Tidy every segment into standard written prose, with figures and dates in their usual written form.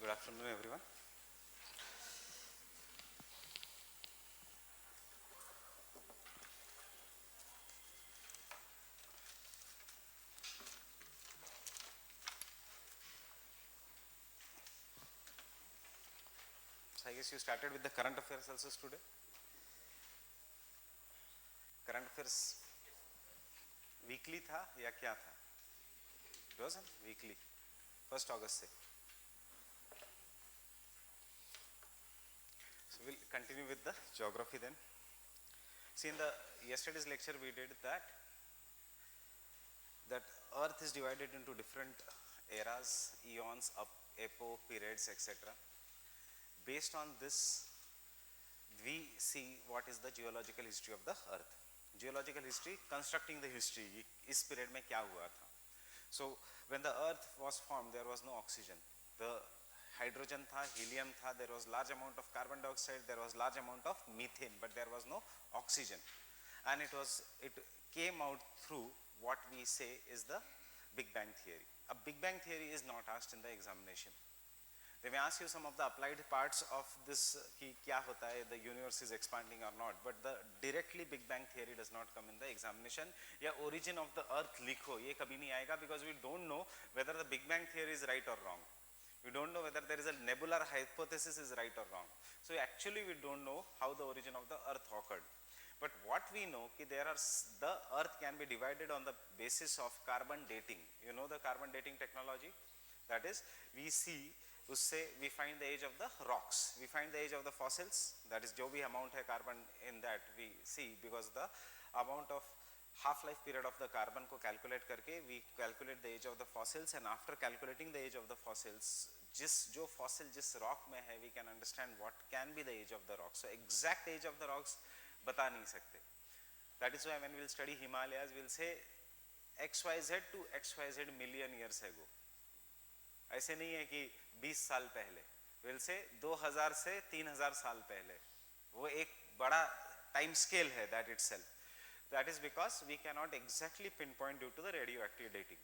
Good afternoon, everyone. So I guess you started with the current affairs also today. Current affairs weekly था या क्या था? It was weekly. 1st August से. So we'll continue with the geography then. See, in the yesterday's lecture we did that Earth is divided into different eras, eons, epoch, periods, etc. Based on this, we see what is the geological history of the Earth. Geological history, constructing the history, इस period में क्या हुआ था. So when the Earth was formed, there was no oxygen. The hydrogen था, helium था, there was large amount of carbon dioxide, there was large amount of methane, but there was no oxygen. And it came out through what we say is the Big Bang theory. A Big Bang theory is not asked in the examination. They may ask you some of the applied parts of this, कि क्या होता है, the universe is expanding or not, but the directly Big Bang theory does not come in the examination. या origin of the earth लिखो, ये कभी नहीं आएगा, because we don't know whether the Big Bang theory is right or wrong. We don't know whether there is a nebular hypothesis is right or wrong. So actually we don't know how the origin of the earth occurred. But what we know, कि the earth can be divided on the basis of carbon dating. You know the carbon dating technology? That is, we see, उससे we find the age of the rocks, we find the age of the fossils, that is जो भी amount है carbon in that we see, because the amount of half-life period of the carbon को calculate करके we calculate the age of the fossils, and after calculating the age of the fossils, जो fossil जिस rock में है, we can understand what can be the age of the rock. So exact age of the rocks बता नहीं सकते. That is why when we will study Himalayas, we will say XYZ to XYZ million years ago. ऐसे नहीं है कि 20 साल पहले, will say 2000 से 3000 साल पहले. वो एक बड़ा टाइम स्केल है that itself. That is because we cannot exactly pinpoint due to the radioactive dating.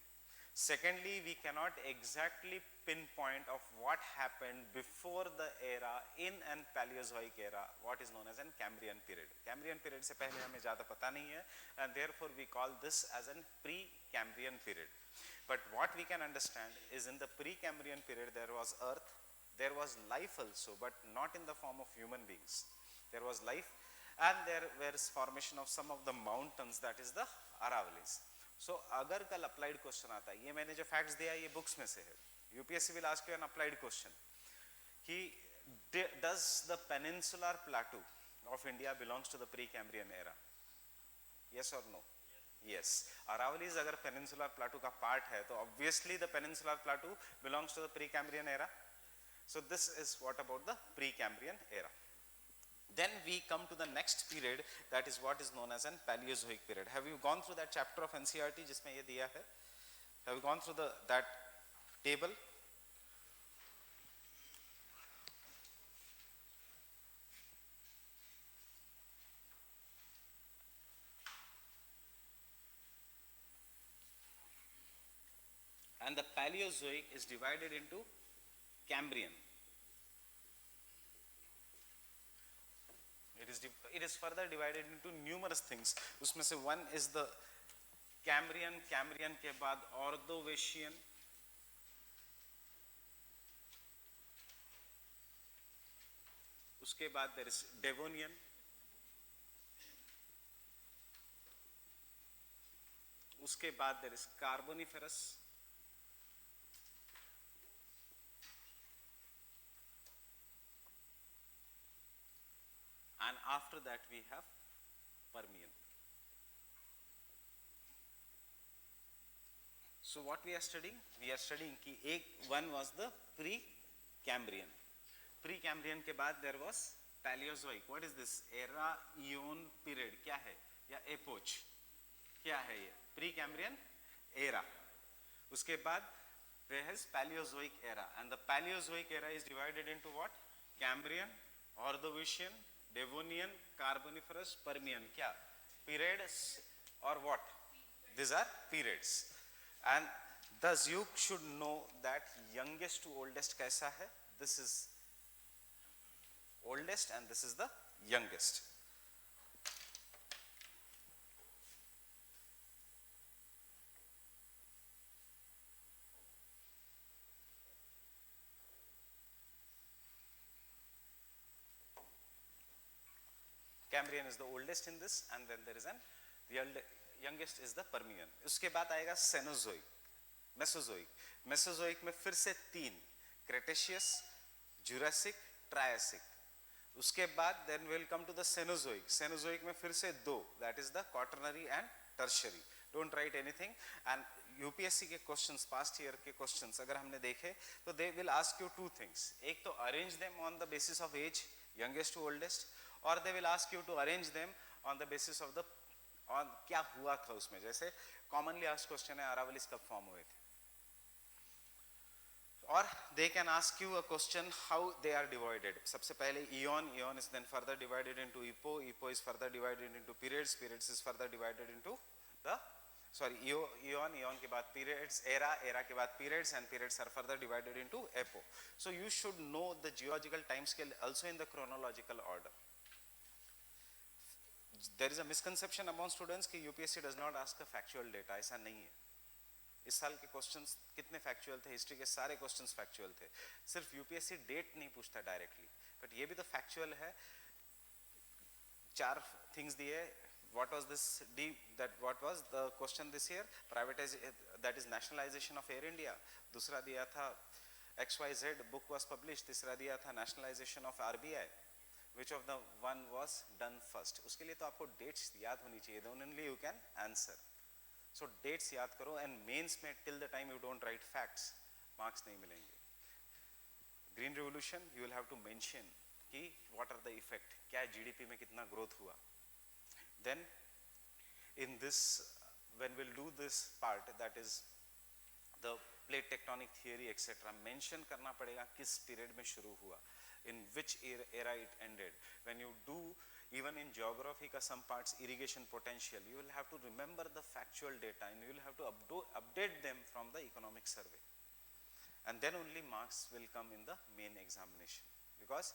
Secondly, we cannot exactly pinpoint of what happened before the era in an Paleozoic era, what is known as an Cambrian period. Cambrian period से पहले हमें ज़्यादा पता नहीं है, and therefore we call this as an pre-Cambrian period. But what we can understand is in the pre-Cambrian period there was earth, there was life also, but not in the form of human beings. There was life, and there was formation of some of the mountains, that is the Aravallis. So अगर कल applied question आता है, ये मैंने जो facts दिया ये books में से है. UPSC will ask you an applied question कि does the peninsular plateau of India belongs to the pre-Cambrian era? Yes or no? Yes. Aravallis अगर peninsular plateau का part है, तो obviously the peninsular plateau belongs to the pre-Cambrian era. So this is what about the pre-Cambrian era. Then we come to the next period, that is what is known as an Paleozoic period. Have you gone through that chapter of NCERT जिसमें ये दिया है? Have you gone through that table? And the Paleozoic is divided into Cambrian. It is further divided into numerous things. उसमें से one is the Cambrian. Cambrian के बाद Ordovician. उसके बाद there is Devonian. उसके बाद there is Carboniferous. And after that we have Permian. So what we are studying? We are studying कि one was the pre-Cambrian. Pre-Cambrian के बाद there was Paleozoic. What is this? Era, Eon period. क्या है? या epoch. क्या है ये? Pre-Cambrian era. उसके बाद there is Paleozoic era, and the Paleozoic era is divided into what? Cambrian, Ordovician, Devonian, Carboniferous, Permian. क्या? Periods or what? These are periods. And thus you should know that youngest to oldest कैसा है? this is oldest and this is the youngest. Cambrian is the oldest in this, and then there is an the youngest is the Permian. उसके बाद आएगा Cenozoic, Mesozoic. Mesozoic में फिर से तीन, Cretaceous, Jurassic, Triassic. उसके बाद then we'll come to the Cenozoic. Cenozoic में फिर से दो, that is the Quaternary and Tertiary. Don't write anything. And UPSC के questions, past year के questions अगर हमने देखे तो they will ask you two things. एक तो arrange them on the basis of age, youngest to oldest, or they will ask you to arrange them on the basis of the on क्या हुआ था उसमें. जैसे commonly asked question है Aravallis कब form हुए थे, or they can ask you a question how they are divided. सबसे पहले eon is then further divided into epo is further divided into periods is further divided into the eon के बाद periods, era के बाद periods, and periods are further divided into epo. So you should know the geological time scale also in the chronological order. There is a misconception among students कि UPSC does not ask a factual data. ऐसा नहीं है. इस साल के questions कितने factual थे, history के सारे क्वेश्चंस फैक्चुअल थे. सिर्फ यूपीएससी डेट नहीं पूछता डायरेक्टली, बट ये भी तो फैक्चुअल है. चार थिंग्स दिए. What was this D that what was the question this year? Privatise, that is nationalisation of air India. दूसरा दिया था XYZ बुक वाज पब्लिश. तीसरा दिया था nationalisation of RBI. Which of the one was done first? उसके लिए तो आपको डेट्स याद होनी चाहिए. then only you can answer. So dates याद करो, and मेंस में till the time you don't write facts marks नहीं मिलेंगे. Green Revolution you will have to mention कि what are the effect, क्या GDP में कितना growth हुआ. Then in this when we'll do this part, that is the plate tectonic theory etc. mention करना पड़ेगा किस period में शुरू हुआ, in which era it ended. When you do even in geography ka some parts irrigation potential, you will have to remember the factual data and you will have to update them from the economic survey, and then only marks will come in the main examination. Because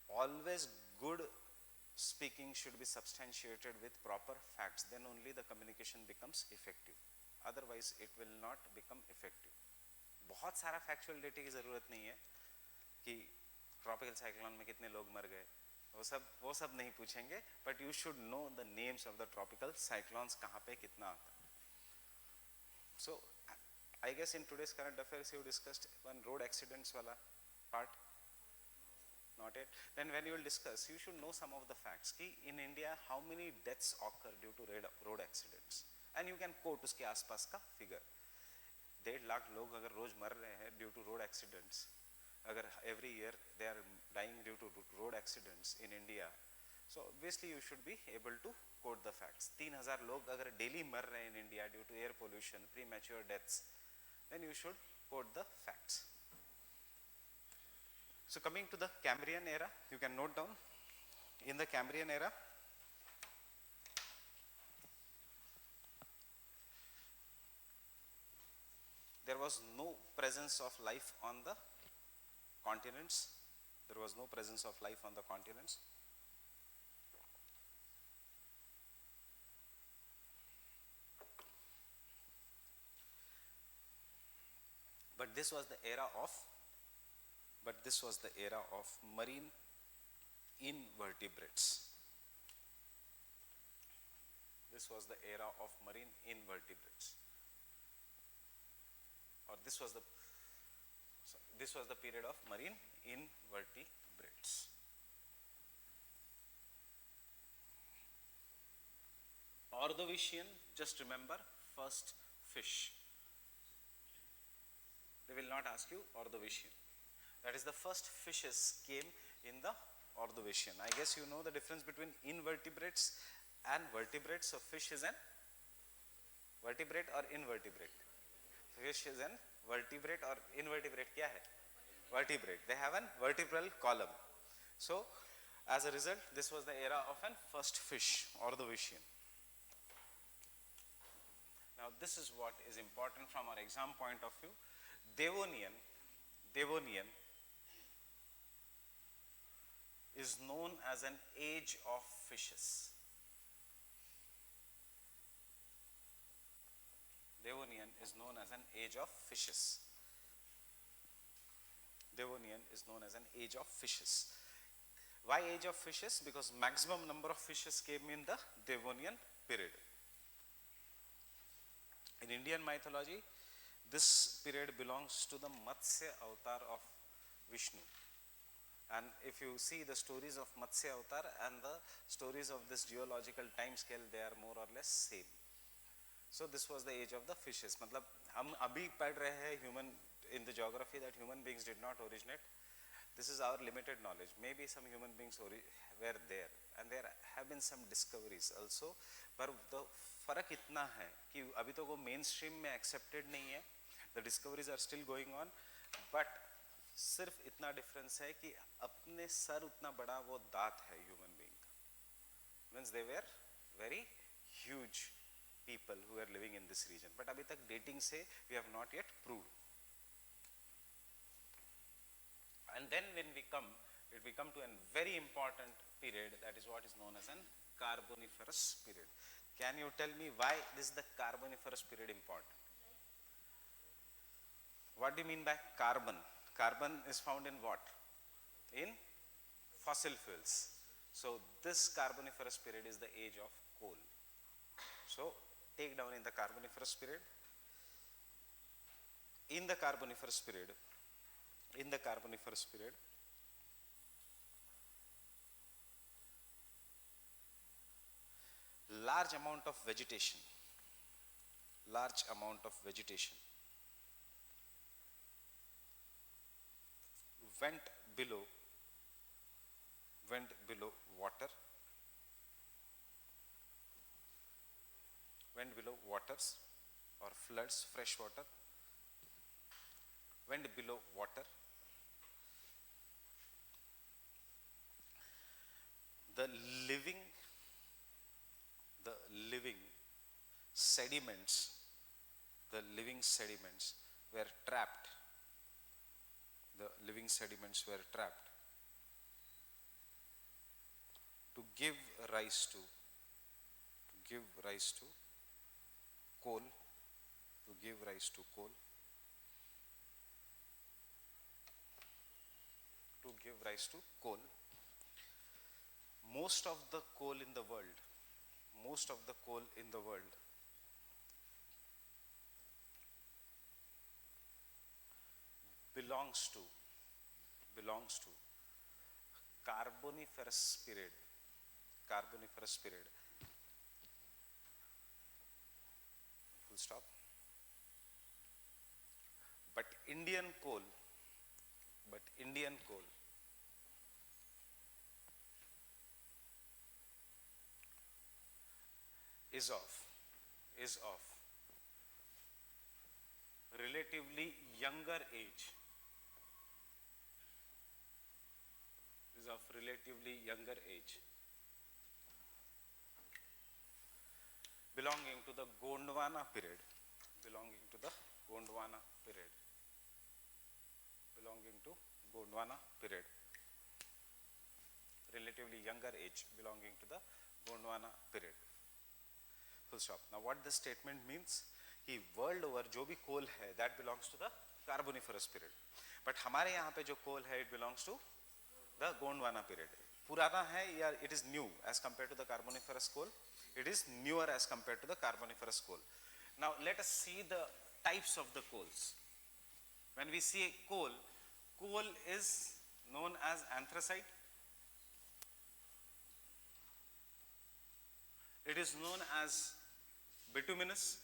always good speaking should be substantiated with proper facts, then only the communication becomes effective. Otherwise it will not become effective. बहुत सारा factual data की ज़रूरत नहीं है कि tropical cyclone में कितने लोग मर गए, वो सब नहीं पूछेंगे. But you should know the names of the tropical cyclones, कहाँ पे कितना आता है. So I guess in today's current affairs you discussed one road accidents वाला part. Not yet. Then when you will discuss, you should know some of the facts. कि in India how many deaths occur due to road accidents, and you can quote उसके आसपास का figure. 1.5 lakh लोग अगर रोज मर रहे हैं due to road accidents, अगर every year they are dying due to road accidents in India, so obviously you should be able to quote the facts. 3,000 लोग अगर daily मर रहे हैं in India due to air pollution, premature deaths, then you should quote the facts. So coming to the Cambrian era, you can note down, in the Cambrian era, there was no presence of life on the continents. There was no presence of life on the continents. But this was the era of marine invertebrates. This was the era of marine invertebrates, or this was the period of marine invertebrates. Ordovician, just remember first fish. They will not ask you Ordovician. That is the first fishes came in the Ordovician. I guess you know the difference between invertebrates and vertebrates. So fish is an vertebrate or invertebrate. Fish is an vertebrate or invertebrate. क्या है? Vertebrate. They have an vertebral column. So as a result, this was the era of an first fish, Ordovician. Now this is what is important from our exam point of view. Devonian is known as an age of fishes. Devonian is known as an age of fishes. Devonian is known as an age of fishes. Why age of fishes? Because maximum number of fishes came in the Devonian period. In Indian mythology, this period belongs to the Matsya avatar of Vishnu. And if you see the stories of Matsya avatar and the stories of this geological time scale, they are more or less same. So this was the age of the fishes. मतलब हम अभी पढ़ रहे हैं human in the geography that human beings did not originate. This is our limited knowledge. Maybe some human beings were there, and there have been some discoveries also. पर the फर्क इतना है कि अभी तो वो mainstream में accepted नहीं है. The discoveries are still going on, but सिर्फ इतना difference है कि अपने सर उतना बड़ा वो दांत है human being का. Means they were very huge people who are living in this region. But अभी तक dating से we have not yet proved. And then when we come to a very important period, that is what is known as an Carboniferous period. Can you tell me why this is the Carboniferous period important? What do you mean by carbon? Carbon is found in what? In fossil fuels. So this Carboniferous period is the age of coal. So take down in the Carboniferous period. In the Carboniferous period, large amount of vegetation went below waters or floods, fresh water, went below water. The living sediments were trapped. To give rise to coal. Most of the coal in the world belongs to Carboniferous period. Full stop. But Indian coal is of relatively younger age. Belonging to the Gondwana period. Relatively younger age belonging to the Gondwana period. Full stop. Now what this statement means, कि world over जो भी coal है that belongs to the Carboniferous period. But हमारे यहाँ पे जो coal है it belongs to the Gondwana period. पुराना है या it is new as compared to the Carboniferous coal? It is newer as compared to the Carboniferous coal. Now let us see the types of the coals. When we see coal is known as anthracite. It is known as bituminous.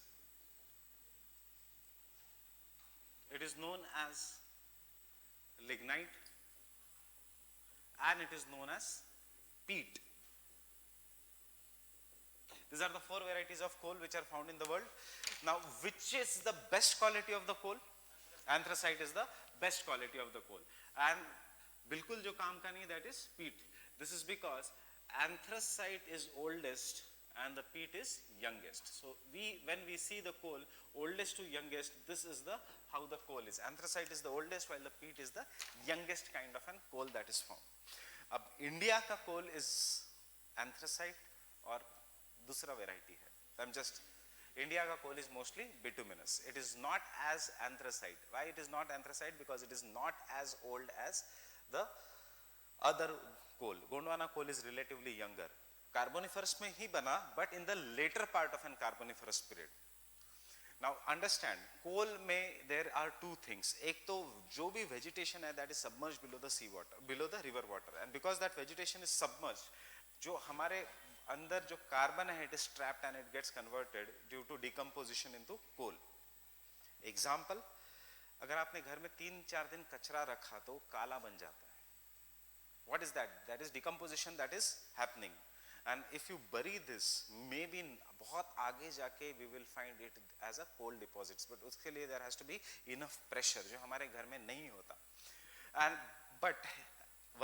It is known as lignite. And it is known as peat. These are the 4 varieties of coal which are found in the world. Now, which is the best quality of the coal? Anthracite is the best quality of the coal. And bilkul jo kaam ka nahi, that is peat. This is because anthracite is oldest and the peat is youngest. So when we see the coal, oldest to youngest, this is how the coal is. Anthracite is the oldest while the peat is the youngest kind of an coal that is found. अब India का coal is anthracite और दूसरा variety है. I am just, India का coal is mostly bituminous. It is not as anthracite. Why it is not anthracite? Because it is not as old as the other coal. Gondwana coal is relatively younger. Carboniferous में ही बना, but in the later part of an carboniferous period. Now understand, coal में there are two things. एक तो जो भी vegetation है that is submerge below the sea water, below the river water, and because that vegetation is submerge, जो हमारे अंदर जो कार्बन है it is trapped and it gets converted due to decomposition into coal. Example, अगर आपने घर में 3-4 दिन कचरा रखा तो काला बन जाता है. What is that? That is decomposition that is happening. And if you bury this, maybe बहुत आगे जाके we will find it as a coal deposits, but उसके लिए there has to be enough pressure जो हमारे घर में नहीं होता. And but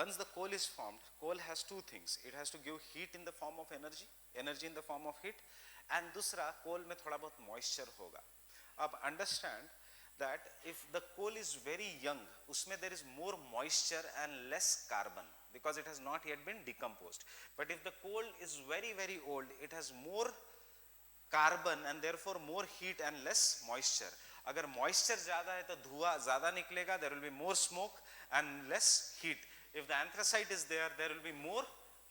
once the coal is formed, coal has two things. It has to give heat in the form of energy, energy in the form of heat, and दूसरा coal में थोड़ा बहुत moisture होगा. अब understand that if the coal is very young, उसमें there is more moisture and less carbon because it has not yet been decomposed. But if the coal is very very old, it has more carbon and therefore more heat and less moisture. अगर moisture ज़्यादा है तो धुआं ज़्यादा निकलेगा, there will be more smoke and less heat. If the anthracite is there, there will be more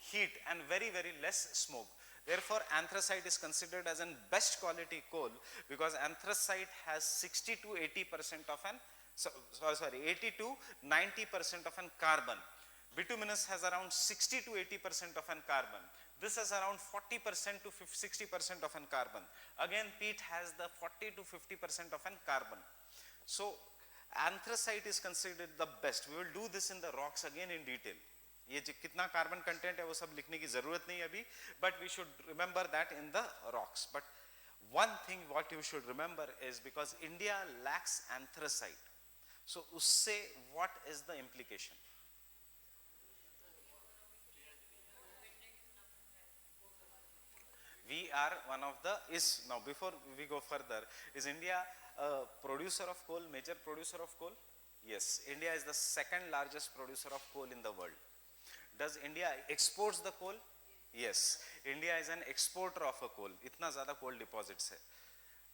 heat and very very less smoke. Therefore, anthracite is considered as an best quality coal because anthracite has 60 to 80% of an 80 to 90% of an carbon. Bituminous has around 60 to 80% of an carbon. This has around 40% to 60% of an carbon. Again, peat has the 40 to 50% of an carbon. So, anthracite is considered the best. We will do this in the rocks again in detail. ये कितना carbon content है वो सब लिखने की जरूरत नहीं अभी, but we should remember that in the rocks. But one thing what you should remember is because India lacks anthracite, so उससे what is the implication? We are one of the, is now before we go further, is India a producer of coal, major producer of coal? Yes, India is the second largest producer of coal in the world. Does India exports the coal? Yes, India is an exporter of a coal. इतना ज़्यादा coal deposits है.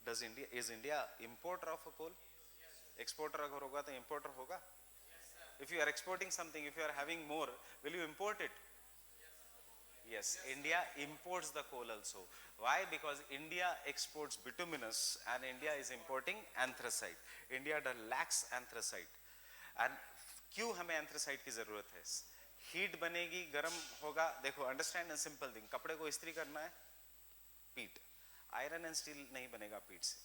Does India, is India importer of a coal? Exporter अगर होगा तो importer होगा? If you are exporting something, if you are having more, will you import it? Yes, India imports the coal also. Why? Because India exports bituminous and India is importing anthracite. India lacks anthracite. And क्यों हमें anthracite की ज़रूरत है? Heat बनेगी, गर्म होगा. देखो, understand a simple thing, कपड़े को इस्त्री करना है, पीट. आयरन एंड स्टील नहीं बनेगा पीट से.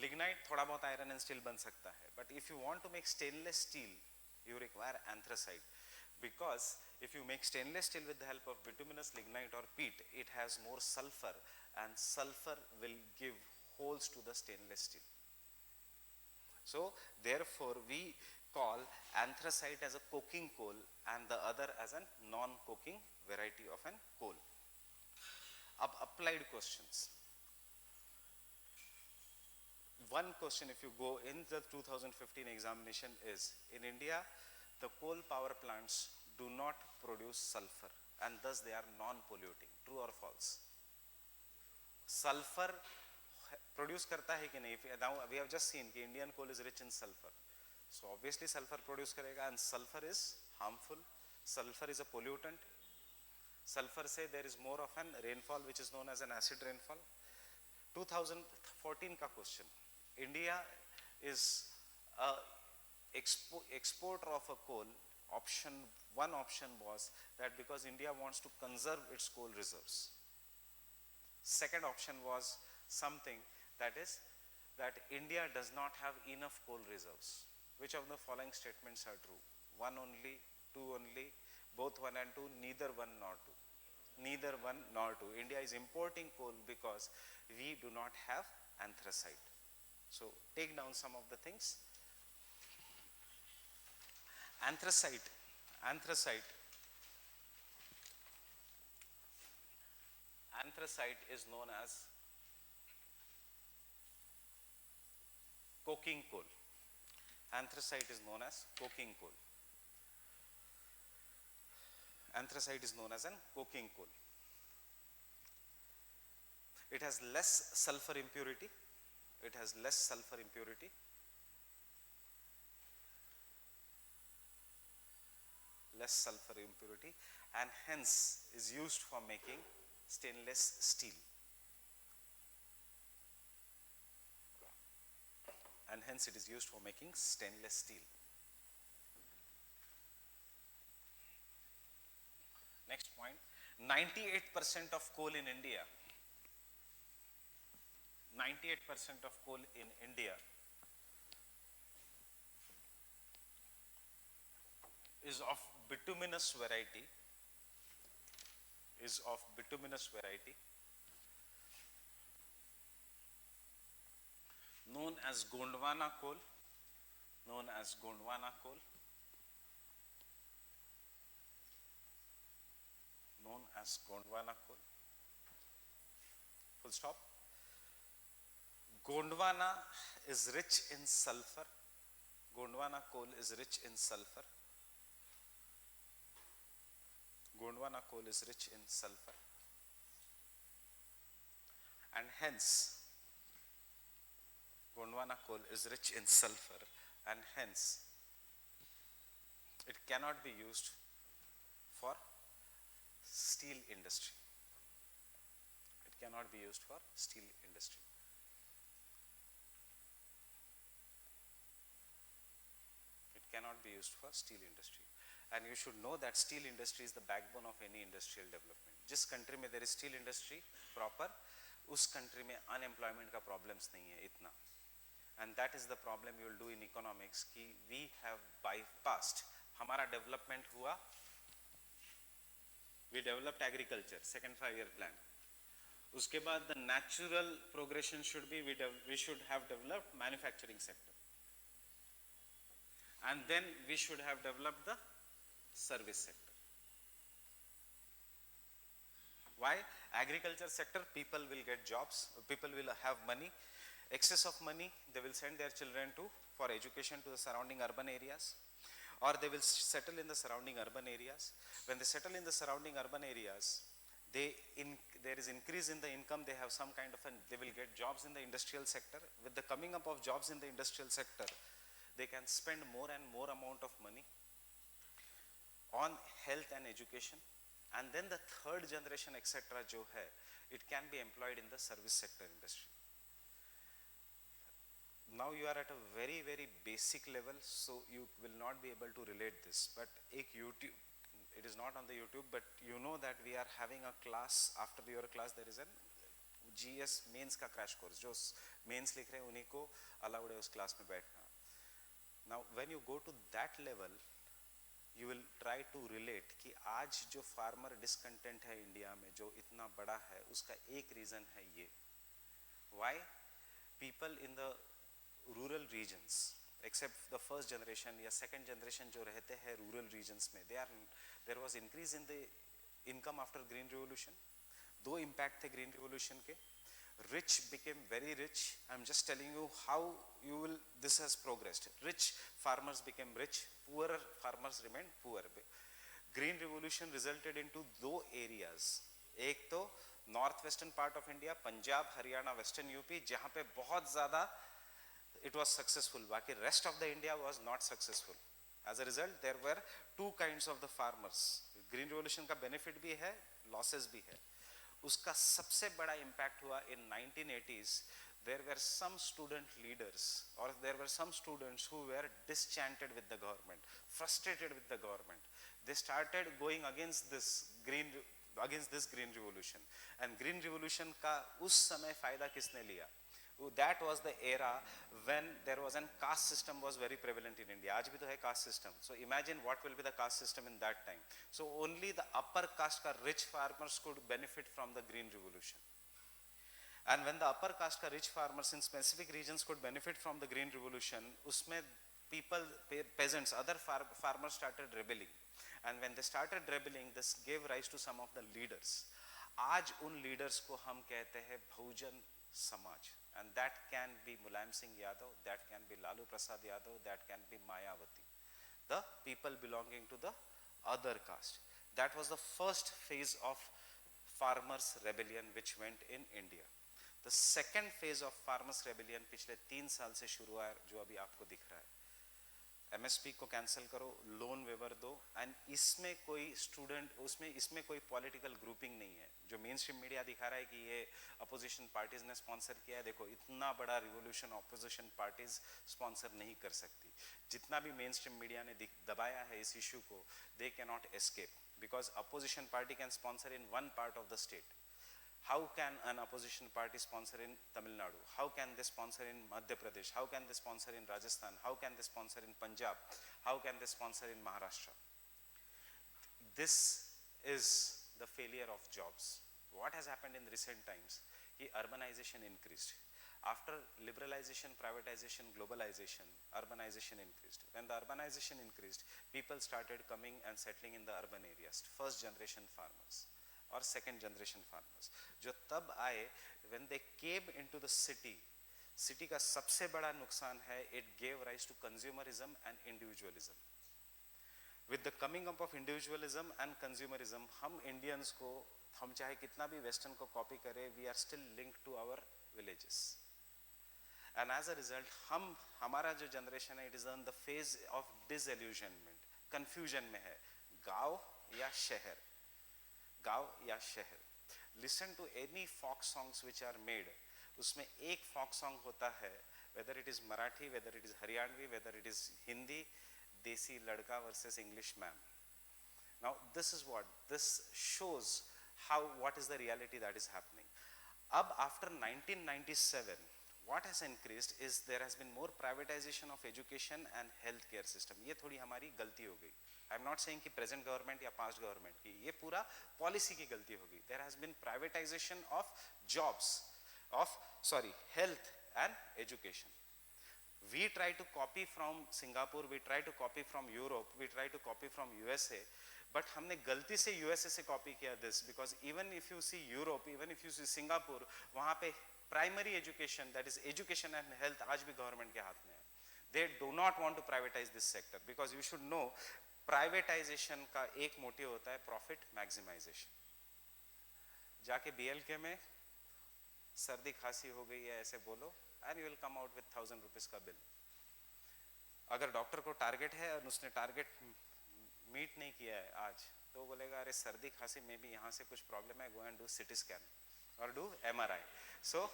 लिग्नाइट थोड़ा बहुत आयरन एंड स्टील बन सकता है, but if you want to make stainless steel you require anthracite, because if you make stainless steel with the help of bituminous, lignite or peat, it has more sulfur and sulfur will give holes to the stainless steel. So therefore we call anthracite as a coking coal and the other as a non-coking variety of an coal. Ab applied questions. One question if you go in the 2015 examination is, in India the coal power plants do not produce sulfur and thus they are non-polluting. True or false? Sulfur produce करता है कि नहीं? Now we have just seen कि Indian coal is rich in sulfur. So obviously sulfur produce करेगा and sulfur is harmful. Sulfur is a pollutant. Sulfur से there is more of an rainfall which is known as an acid rainfall. 2014 का question. India is a exporter of a coal. One option was that because India wants to conserve its coal reserves. Second option was something that is that India does not have enough coal reserves. Which of the following statements are true? One only, two only, both one and two, neither one nor two. Neither one nor two. India is importing coal because we do not have anthracite. So take down some of the things. Anthracite is known as coking coal. Anthracite is known as coking coal. anthracite is known as an coking coal. It has less sulfur impurity. It has less sulfur impurity. Less sulfur impurity, and hence is used for making stainless steel. And hence it is used for making stainless steel. Next point, 98% of coal in India, 98% of coal in India is of bituminous variety, known as Gondwana coal, known as Gondwana coal, known as Gondwana coal. Full stop. Gondwana is rich in sulfur. Gondwana coal is rich in sulfur. Gondwana coal is rich in sulfur, and hence Gondwana coal is rich in sulfur, and hence it cannot be used for steel industry. It cannot be used for steel industry. It cannot be used for steel industry. And you should know that steel industry is the backbone of any industrial development. जिस country में there is steel industry proper, उस country में unemployment का problems नहीं है इतना. And that is the problem you will do in economics कि we have bypassed. हमारा development हुआ, we developed agriculture, second 5-year plan. उसके बाद the natural progression should be we should have developed manufacturing sector. And then we should have developed the service sector. Why? Agriculture sector, people will get jobs, people will have money, excess of money, they will send their children for education to the surrounding urban areas, or they will settle in the surrounding urban areas. When they settle in the surrounding urban areas, there is increase in the income, they have some kind of they will get jobs in the industrial sector. With the coming up of jobs in the industrial sector, they can spend more and more amount of money on health and education, and then the third generation etc. जो है, it can be employed in the service sector industry. Now you are at a very basic level, so you will not be able to relate this. But एक YouTube, it is not on the YouTube, but you know that we are having a class. After your class, there is a GS mains का crash course. जो mains लिख रहे हैं उन्हीं को allowed है उस class में बैठना. Now when you go to that level, you will try to relate कि आज जो farmer discontent है इंडिया में जो इतना बड़ा है, उसका एक reason है ये. Why? People in the rural regions, except the first generation या second generation जो रहते हैं rural regions में, there was increase in the income after Green Revolution. दो impact थे Green Revolution के. Rich became very rich. I'm just telling you how this has progressed. Rich farmers became rich, poorer farmers remained poor. Green Revolution resulted into दो areas. एक तो northwestern part of India, Punjab, Haryana, Western UP, जहाँ पे बहुत ज़्यादा it was successful. बाकी rest of the India was not successful. As a result, there were two kinds of the farmers. Green Revolution का benefit भी है, losses भी है. उसका सबसे बड़ा impact हुआ in 1980s. There were some student leaders, or there were some students who were disenchanted with the government, frustrated with the government. They started going against this green revolution. And Green Revolution का उस समय फायदा किसने लिया? That was the era when there was a caste system was very prevalent in India. आज भी तो है caste system. So imagine what will be the caste system in that time. So only the upper caste का rich farmers could benefit from the Green Revolution. And when the upper caste का rich farmers in specific regions could benefit from the Green Revolution, उसमें people, peasants, other farmers started rebelling. And when they started rebelling, this gave rise to some of the leaders. आज उन leaders को हम कहते हैं Bahujan Samaj. And that can be Mulayam Singh Yadav, that can be Lalu Prasad Yadav, that can be Mayawati. The people belonging to the other caste. That was the first phase of farmers rebellion which went in India. The second phase of farmers rebellion पिछले 3 साल से शुरू हुआ है, जो अभी आपको दिख रहा है. एमएसपी को कैंसिल करो, लोन वेवर दो, एंड इसमें कोई स्टूडेंट, इसमें कोई पॉलिटिकल ग्रुपिंग नहीं है. जो मेन स्ट्रीम मीडिया दिखा रहा है कि ये अपोजिशन पार्टीज ने स्पॉन्सर किया है, देखो इतना बड़ा रिवोल्यूशन अपोजिशन पार्टीज स्पॉन्सर नहीं कर सकती. जितना भी मेन स्ट्रीम मीडिया ने दबाया है इस इशू को, they can not escape, because opposition party can sponsor in one part of the state. How can an opposition party sponsor in Tamil Nadu? How can they sponsor in Madhya Pradesh? How can they sponsor in Rajasthan? How can they sponsor in Punjab? How can they sponsor in Maharashtra? This is the failure of jobs. What has happened in recent times? Urbanization increased. After liberalization, privatization, globalization, urbanization increased. When the urbanization increased, people started coming and settling in the urban areas. First generation farmers or second generation farmers जो तब आए, when they came into the city का सबसे बड़ा नुकसान है, it gave rise to consumerism and individualism. With the coming up of individualism and consumerism, हम Indians को, हम चाहे कितना भी western को copy करें, we are still linked to our villages, and as a result हमारा जो generation है, it is on the phase of disillusionment, confusion में है, गाँव या शहर, गाँव या शहर. Listen to any folk songs which are made, उसमें एक folk song होता है, whether it is Marathi, whether it is Haryanvi, whether it is Hindi, देसी लड़का versus English man. Now this is this shows what is the reality that is happening. अब after 1997, what has increased is there has been more privatization of education and healthcare system. ये थोड़ी हमारी गलती हो गई. I am not saying कि present government या past government की, ये पूरा policy की गलती हो गई. There has been privatization of jobs, health and education. We try to copy from Singapore, we try to copy from Europe, we try to copy from USA, but हमने गलती से USA से copy किया this, because even if you see Europe, even if you see Singapore, वहाँ पे primary education, that is education and health, आज भी government के हाथ में है. They do not want to privatize this sector, because you should know privatization का एक मोटिव होता है profit maximization. जाके BLK में सर्दी खांसी हो गई है ऐसे बोलो, and you will come out with 1000 rupees का bill. अगर डॉक्टर को टारगेट है और उसने टारगेट मीट नहीं किया है आज, तो बोलेगा अरे सर्दी खांसी में भी यहाँ से कुछ प्रॉब्लम है, go and do CT scan or do MRI. So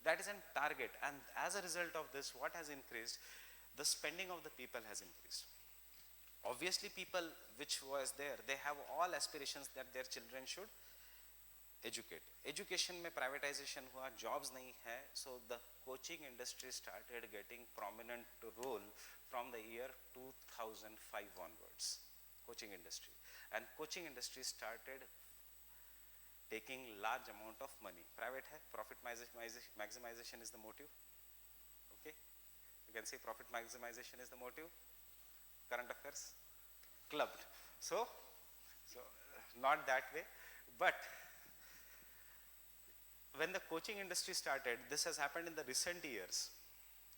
that is a target, and as a result of this, what has increased? The spending of the people has increased. Obviously people which was there, they have all aspirations that their children should educate. Education में privatization हुआ, jobs नहीं है, so the coaching industry started getting prominent role from the year 2005 onwards. Coaching industry, and coaching industry started taking large amount of money. Private hai, profit maximization is the motive. Okay, you can see profit maximization is the motive. Current affairs clubbed. So not that way, but when the coaching industry started, this has happened in the recent years.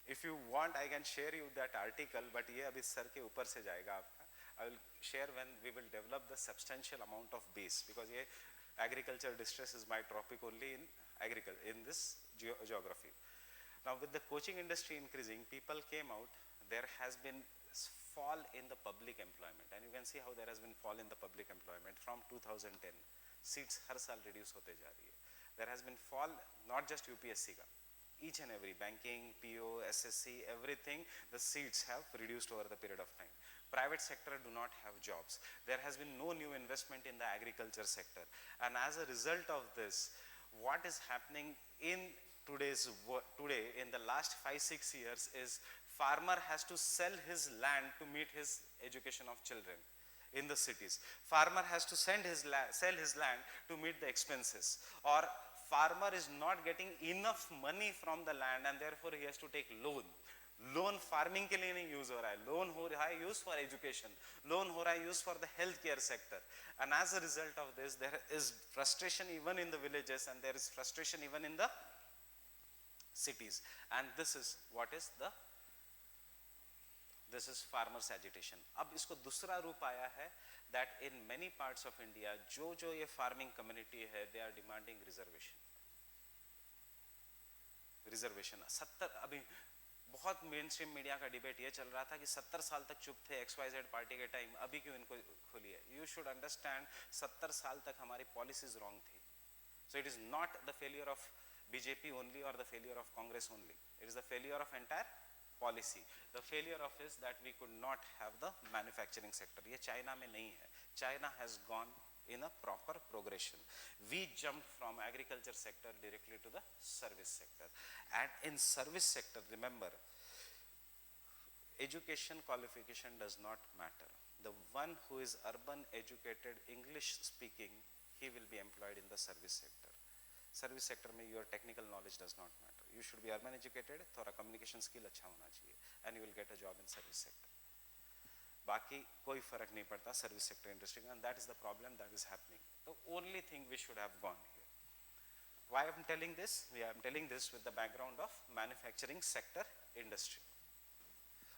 If you want, I can share you that article, but ये अभी sir के ऊपर से जाएगा आपका. I will share when we will develop the substantial amount of base, because ये agriculture distress is my topic only in in this geography. Now with the coaching industry increasing, people came out, there has been fall in the public employment, and you can see how there has been fall in the public employment from 2010. Seats हर साल reduce होते जा रही है. There has been fall not just UPSC का, each and every banking, PO, SSC, everything, the seats have reduced over the period of time. Private sector do not have jobs. There has been no new investment in the agriculture sector, and as a result of this, what is happening in today in the last 5-6 years is farmer has to sell his land to meet his education of children in the cities. Farmer has to sell his land to meet the expenses, or farmer is not getting enough money from the land and therefore he has to take loan farming के लिए नहीं use हो रहा है, loan हो रहा है use for education, loan हो रहा है use for the health care sector, and as a result of this there is frustration even in the villages and there is frustration even in the cities, and this is what is the This is farmers agitation. अब इसको दूसरा रूप आया है that in many parts of India जो जो ये farming community है they are demanding reservation. Reservation 70 अभी बहुत मेन स्ट्रीम मीडिया का डिबेट ये चल रहा था कि 70 साल तक चुप थे XYZ पार्टी के टाइम, अभी क्यों इनको खोली है? यू शुड अंडरस्टैंड 70 साल तक हमारी पॉलिसीज रॉन्ग थी. So it is not the failure of BJP only और the failure of Congress only, it is the failure of entire policy. The failure of is that we could not have the manufacturing sector. ये China में नहीं है. China has gone in a proper progression. We jumped from agriculture sector directly to the service sector, and in service sector, remember, education qualification does not matter. The one who is urban educated, English speaking, he will be employed in the service sector. Service sector में your technical knowledge does not matter. You should be urban educated, थोड़ा communication skill अच्छा होना चाहिए, and you will get a job in service sector. बाकी कोई फर्क नहीं पड़ता सर्विस सेक्टर इंडस्ट्री का, and that is the problem that is happening. The only thing we should have gone here. Why I am telling this? We are telling this with the background of manufacturing sector industry.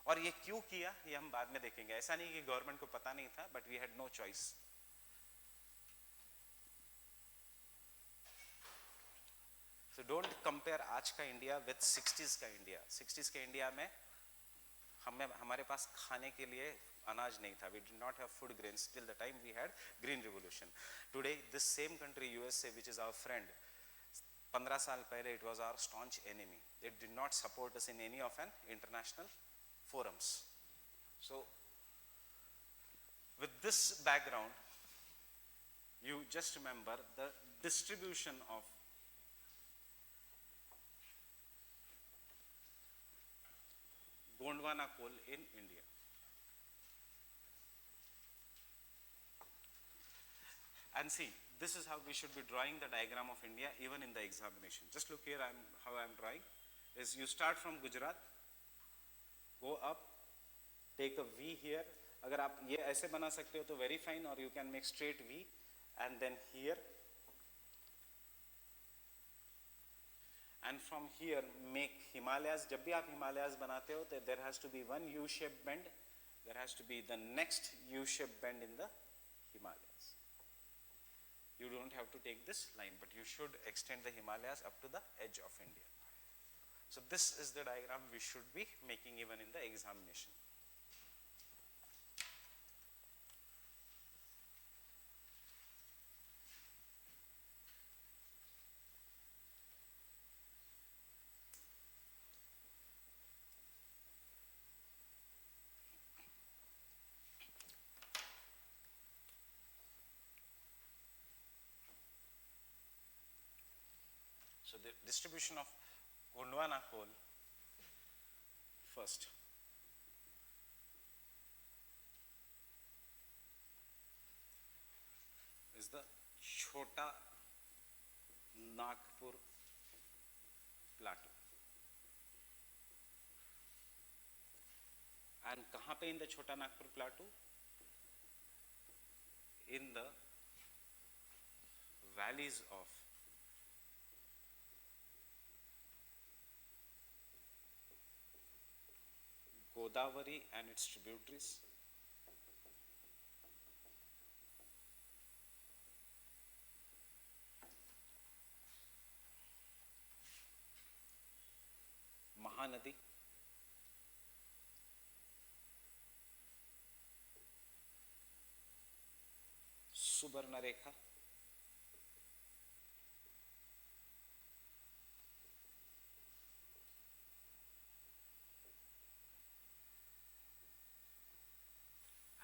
और ये क्यों किया ये हम बाद में देखेंगे. ऐसा नहीं कि गवर्नमेंट को पता नहीं था, but we had no choice. So don't compare आज का इंडिया विद 60s का इंडिया. 60s के इंडिया में हमारे पास खाने के लिए अनाज नहीं था. We did not have food grains till the time we had green revolution. Today this same country USA, which is our friend, 15 साल पहले it was our staunch enemy. It did not support us in any of an international forums. So with this background, you just remember the distribution of Gondwana coal in India. And see, this is how we should be drawing the diagram of India even in the examination. Just look here, how I am drawing. Is you start from Gujarat, go up, take a V here. अगर आप ये ऐसे बना सकते हो तो very fine, or you can make straight V, and then here, and from here make Himalayas. जब भी आप Himalayas बनाते हो तो there has to be one U-shaped bend. There has to be the next U-shaped bend in the Himalayas. You don't have to take this line, but you should extend the Himalayas up to the edge of India. So this is the diagram we should be making even in the examination. So the distribution of Gondwana coal first. Is the Chota Nagpur plateau. And कहाँ पे in the Chota Nagpur plateau? In the valleys of Godavari and its tributaries, Mahanadi, Subarnarekha,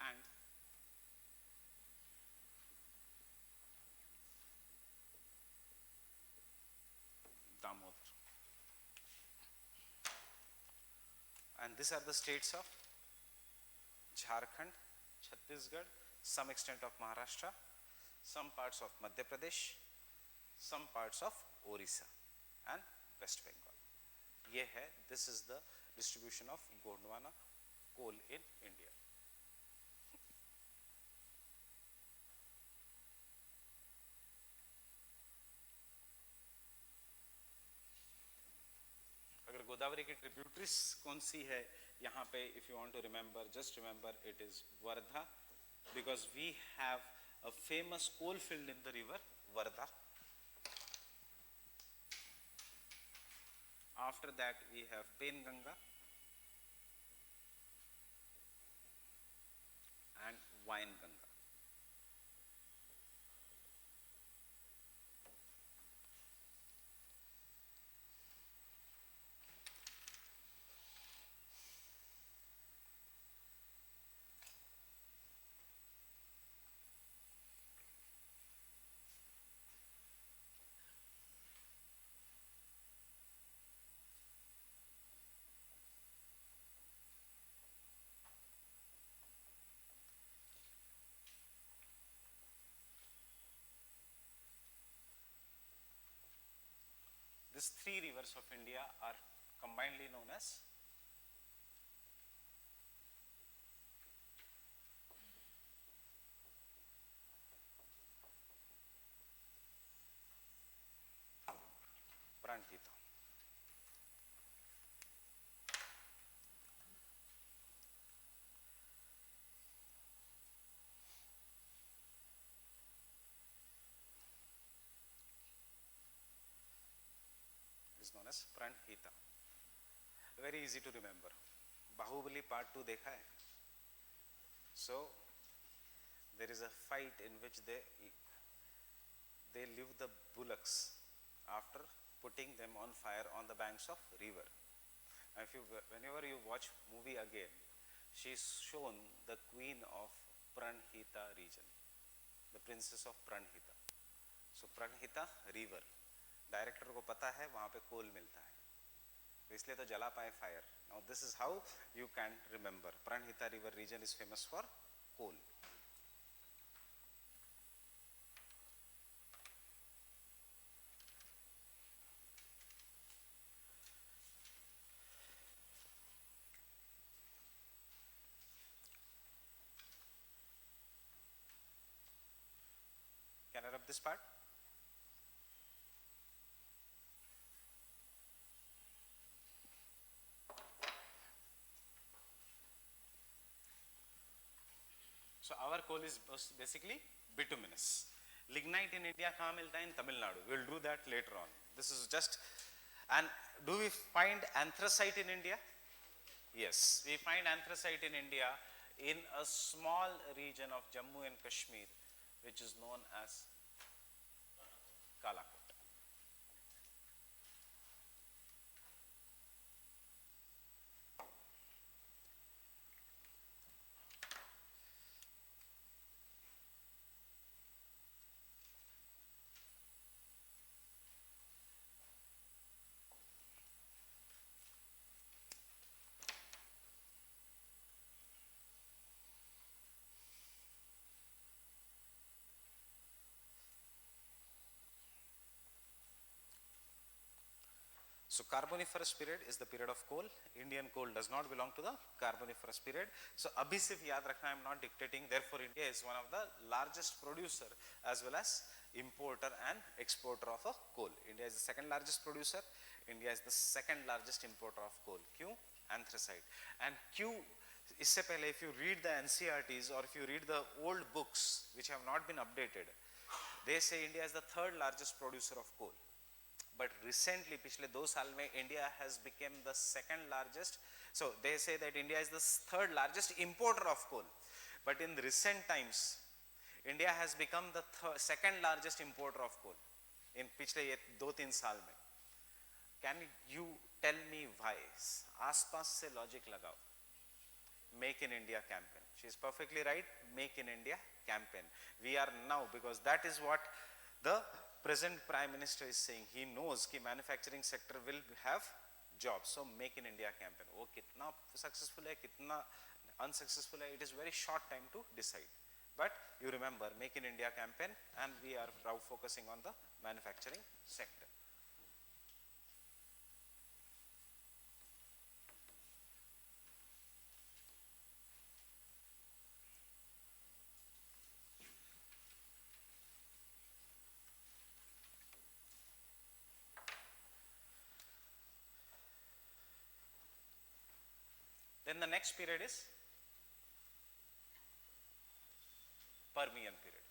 and Damodar. And these are the states of Jharkhand, Chhattisgarh, some extent of Maharashtra, some parts of Madhya Pradesh, some parts of Orissa and West Bengal. ये है, this is the distribution of Gondwana coal in India. अगर गोदावरी की tributaries कौन सी है यहाँ पे? If you want to remember, just remember it is Wardha, because we have a famous coal field in the river Vardha. After that we have Penganga and Wainganga. These three rivers of India are combinedly known as Pranhita. It is known as Pranhita. Very easy to remember. Bahubali Part 2 देखा है? So there is a fight in which they leave the bullocks after putting them on fire on the banks of river. Now if you, whenever you watch movie again, she is shown the queen of Pranhita region, the princess of Pranhita. So Pranhita river, director को पता है वहाँ पे कोल मिलता है, तो इसलिए तो जला पाए fire. Now this is how you can remember. Pranhita river region is famous for coal. Can I rub this part? So our coal is basically bituminous. Lignite in India कहाँ मिलता है? In Tamil Nadu. We'll do that later on. This is just, and do we find anthracite in India? Yes, we find anthracite in India in a small region of Jammu and Kashmir, which is known as Kalakot. So Carboniferous period is the period of coal. Indian coal does not belong to the Carboniferous period. So abhi sirf yaad rakhna, I am not dictating. Therefore India is one of the largest producer as well as importer and exporter of a coal. India is the second largest producer. India is the second largest importer of coal. Kyun? Anthracite. And Q, isse pehle if you read the NCRTs or if you read the old books which have not been updated, they say India is the third largest producer of coal. But recently, पिछले 2 साल में India has become the second largest. So they say that India is the third largest importer of coal. But in recent times, India has become the second largest importer of coal. In पिछले 2-3 साल में. Can you tell me why? आसपास से logic लगाओ. Make in India campaign. She is perfectly right. Make in India campaign. We are now, because that is what the present Prime Minister is saying. He knows कि manufacturing sector will have jobs. So make in India campaign. वो कितना successful है, कितना unsuccessful है, it is very short time to decide. But you remember, make in India campaign, and we are now focusing on the manufacturing sector. Then the next period is Permian period.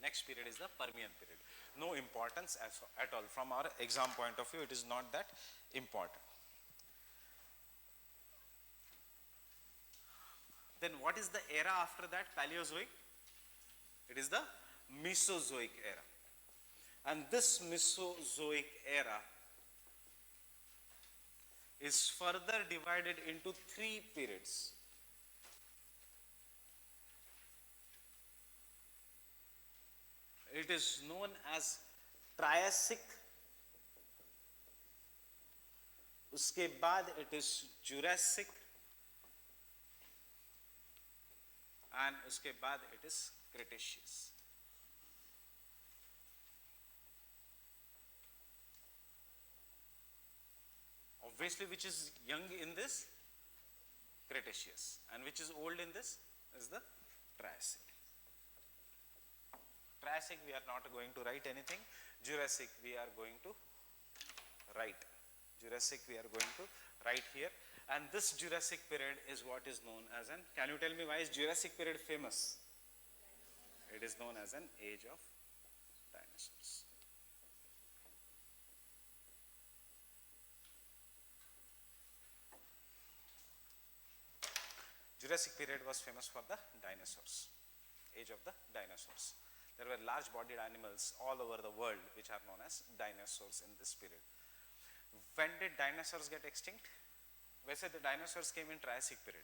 Next period is the Permian period. No importance at all. From our exam point of view, it is not that important. Then what is the era after that, Paleozoic? It is the Mesozoic era. And this Mesozoic era is further divided into three periods. It is known as Triassic, उसके बाद it is Jurassic, and उसके बाद it is Cretaceous. Obviously, which is young in this? Cretaceous. And which is old in this? Is the Triassic. Triassic we are not going to write anything. Jurassic we are going to write. Jurassic we are going to write here. And this Jurassic period is what is known as an, can you tell me why is Jurassic period famous? It is known as an age of dinosaurs. Jurassic period was famous for the dinosaurs, age of the dinosaurs. There were large bodied animals all over the world which are known as dinosaurs in this period. When did dinosaurs get extinct? वैसे the dinosaurs came in Triassic period.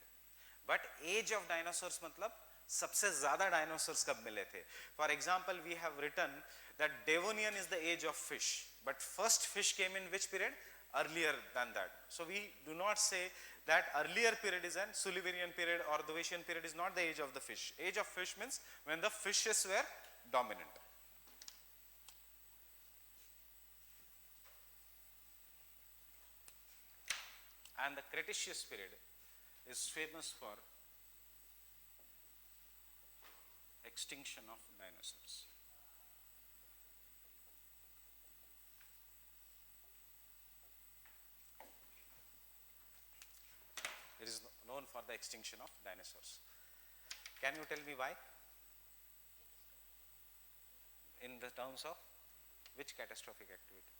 But age of dinosaurs मतलब सबसे ज़्यादा dinosaurs कब मिले थे? For example, we have written that Devonian is the age of fish. But first fish came in which period? Earlier than that. So we do not say that earlier period is an Silurian period or Ordovician period is not the age of the fish. Age of fish means when the fishes were dominant. And the Cretaceous period is famous for extinction of dinosaurs. It is known for the extinction of dinosaurs. Can you tell me why? In the terms of which catastrophic activity?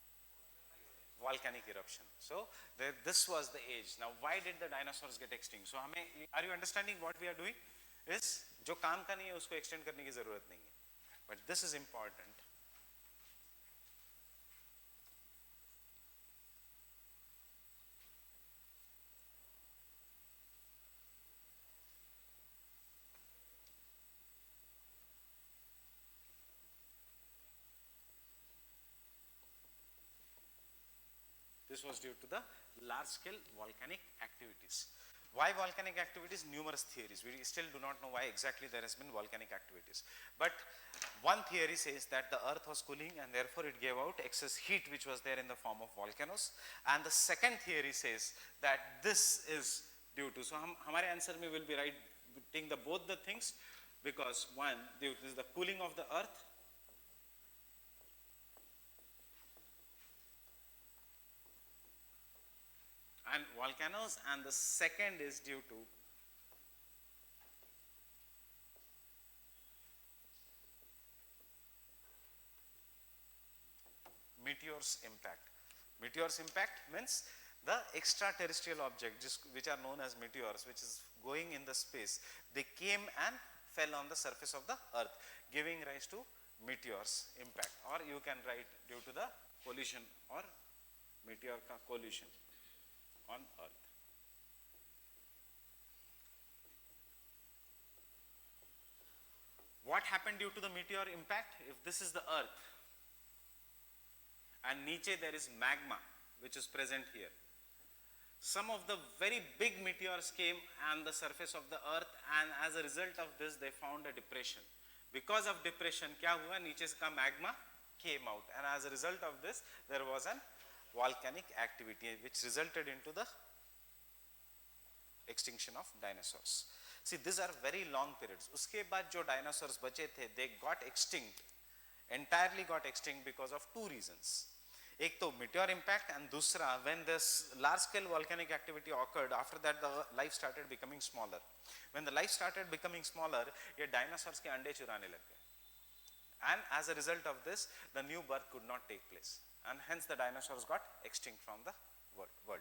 Volcanic eruption. So this was the age. Now why did the dinosaurs get extinct? So are you understanding what we are doing? Is जो काम का नहीं है उसको extend करने की जरूरत नहीं है. But this is important. This was due to the large-scale volcanic activities. Why volcanic activities? Numerous theories. We still do not know why exactly there has been volcanic activities. But one theory says that the earth was cooling and therefore it gave out excess heat which was there in the form of volcanoes. And the second theory says that this is due to, so हमारे answer में will be writing the both the things, because one, due to the cooling of the earth, and volcanoes, and the second is due to meteors impact. Meteors impact means the extraterrestrial objects which are known as meteors, which is going in the space, they came and fell on the surface of the earth, giving rise to meteors impact, or you can write due to the collision or meteor collision on earth. What happened due to the meteor impact? If this is the earth and niche there is magma which is present here, some of the very big meteors came on the surface of the earth, and as a result of this they found a depression. Because of depression क्या हुआ? नीचे का magma came out, and as a result of this there was an volcanic activity which resulted into the extinction of dinosaurs. See, these are very long periods. उसके बाद जो dinosaurs बचे थे, they got extinct, entirely got extinct because of two reasons. एक तो meteor impact and दूसरा when this large scale volcanic activity occurred, after that the life started becoming smaller. When the life started becoming smaller, ये dinosaurs के अंडे चुराने लग गए, and as a result of this the new birth could not take place, and hence the dinosaurs got extinct from the world.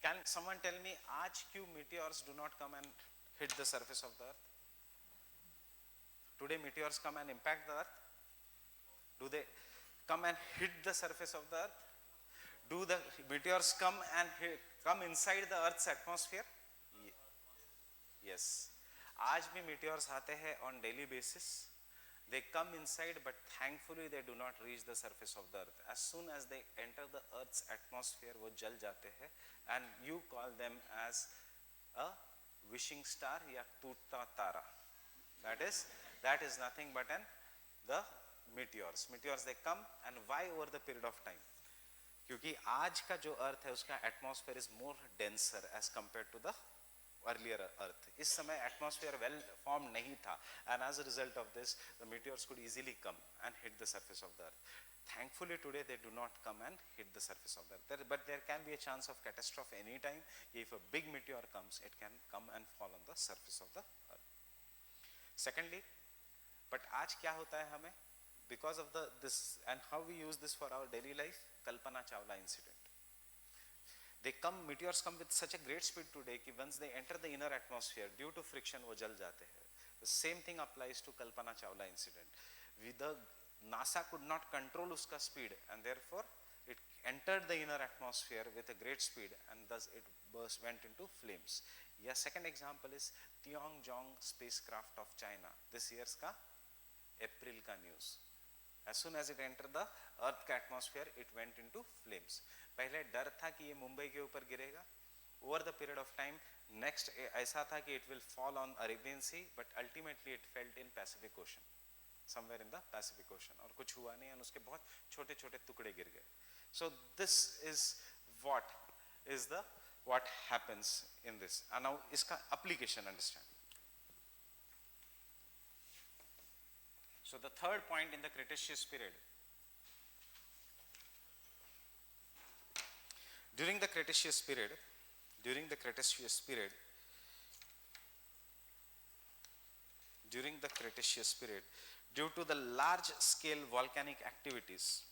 Can someone tell me आज क्यों meteors do not come and hit the surface of the earth? Today meteors come and impact the earth. Do they come and hit the surface of the earth? Do the meteors come and come inside the earth's atmosphere? Yes. आज भी meteors आते हैं on daily basis. They come inside, but thankfully they do not reach the surface of the earth. As soon as they enter the earth's atmosphere, वो जल जाते हैं, and you call them as a wishing star या टूटता तारा. That is nothing but the meteors. Meteors, they come, and why over the period of time? क्योंकि आज का जो अर्थ है उसका atmosphere is more denser as compare to the earlier earth. इस समय एटमॉस्फेयर वेल फॉर्म नहीं था, and as a result of this the meteors could easily come and hit the surface of the earth. Thankfully today they do not come and hit the surface of the earth, but there can be a chance of catastrophe any time. If a big meteor comes, it can come and fall on the surface of the earth. Secondly, but आज क्या होता है हमें, because of this and how we use this for our daily life, Kalpana Chawla incident. Meteors come with such a great speed today कि once they enter the inner atmosphere, due to friction वो जल जाते हैं. The same thing applies to Kalpana Chawla incident. The NASA could not control उसका speed, and therefore it entered the inner atmosphere with a great speed, and thus it went into flames. Yeah, second example is Tiangong spacecraft of China. This year's का April का news. As soon as it entered the earth का atmosphere, it went into flames. पहले डर था कि ये मुंबई के ऊपर गिरेगा. Over the period of time, next ऐसा था कि it will fall on Arabian Sea, but ultimately it fell in Pacific Ocean, somewhere in the Pacific Ocean. और कुछ हुआ नहीं, और उसके बहुत छोटे छोटे टुकड़े गिर गए. So this is what happens in this. And now इसका application understand. So the third point in the Cretaceous period. During the Cretaceous period, due to the large scale volcanic activities,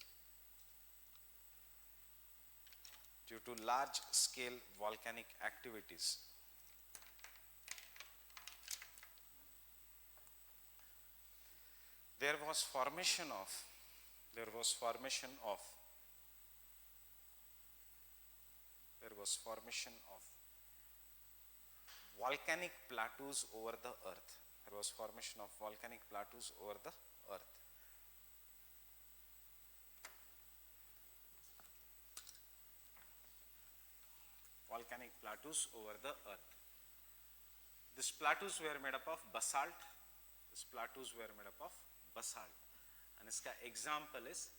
there was formation of volcanic plateaus over the earth. These plateaus were made up of basalt. And इसका example is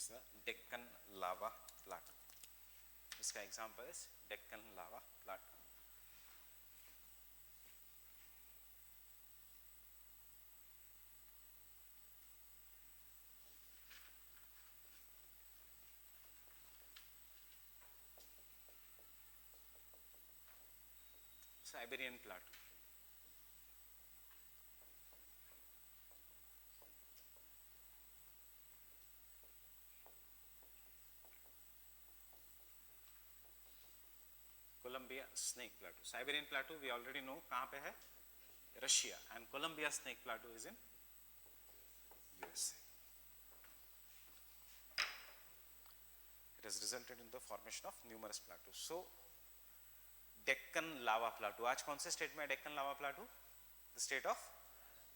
the Deccan lava plateau. इसका example is Deccan lava plateau. Siberian plateau. Columbia snake plateau. Siberian plateau we already know कहाँ पे है, Russia, and Columbia snake plateau is in USA. It has resulted in the formation of numerous plateaus. So Deccan lava plateau. आज कौन से state में है Deccan lava plateau? The state of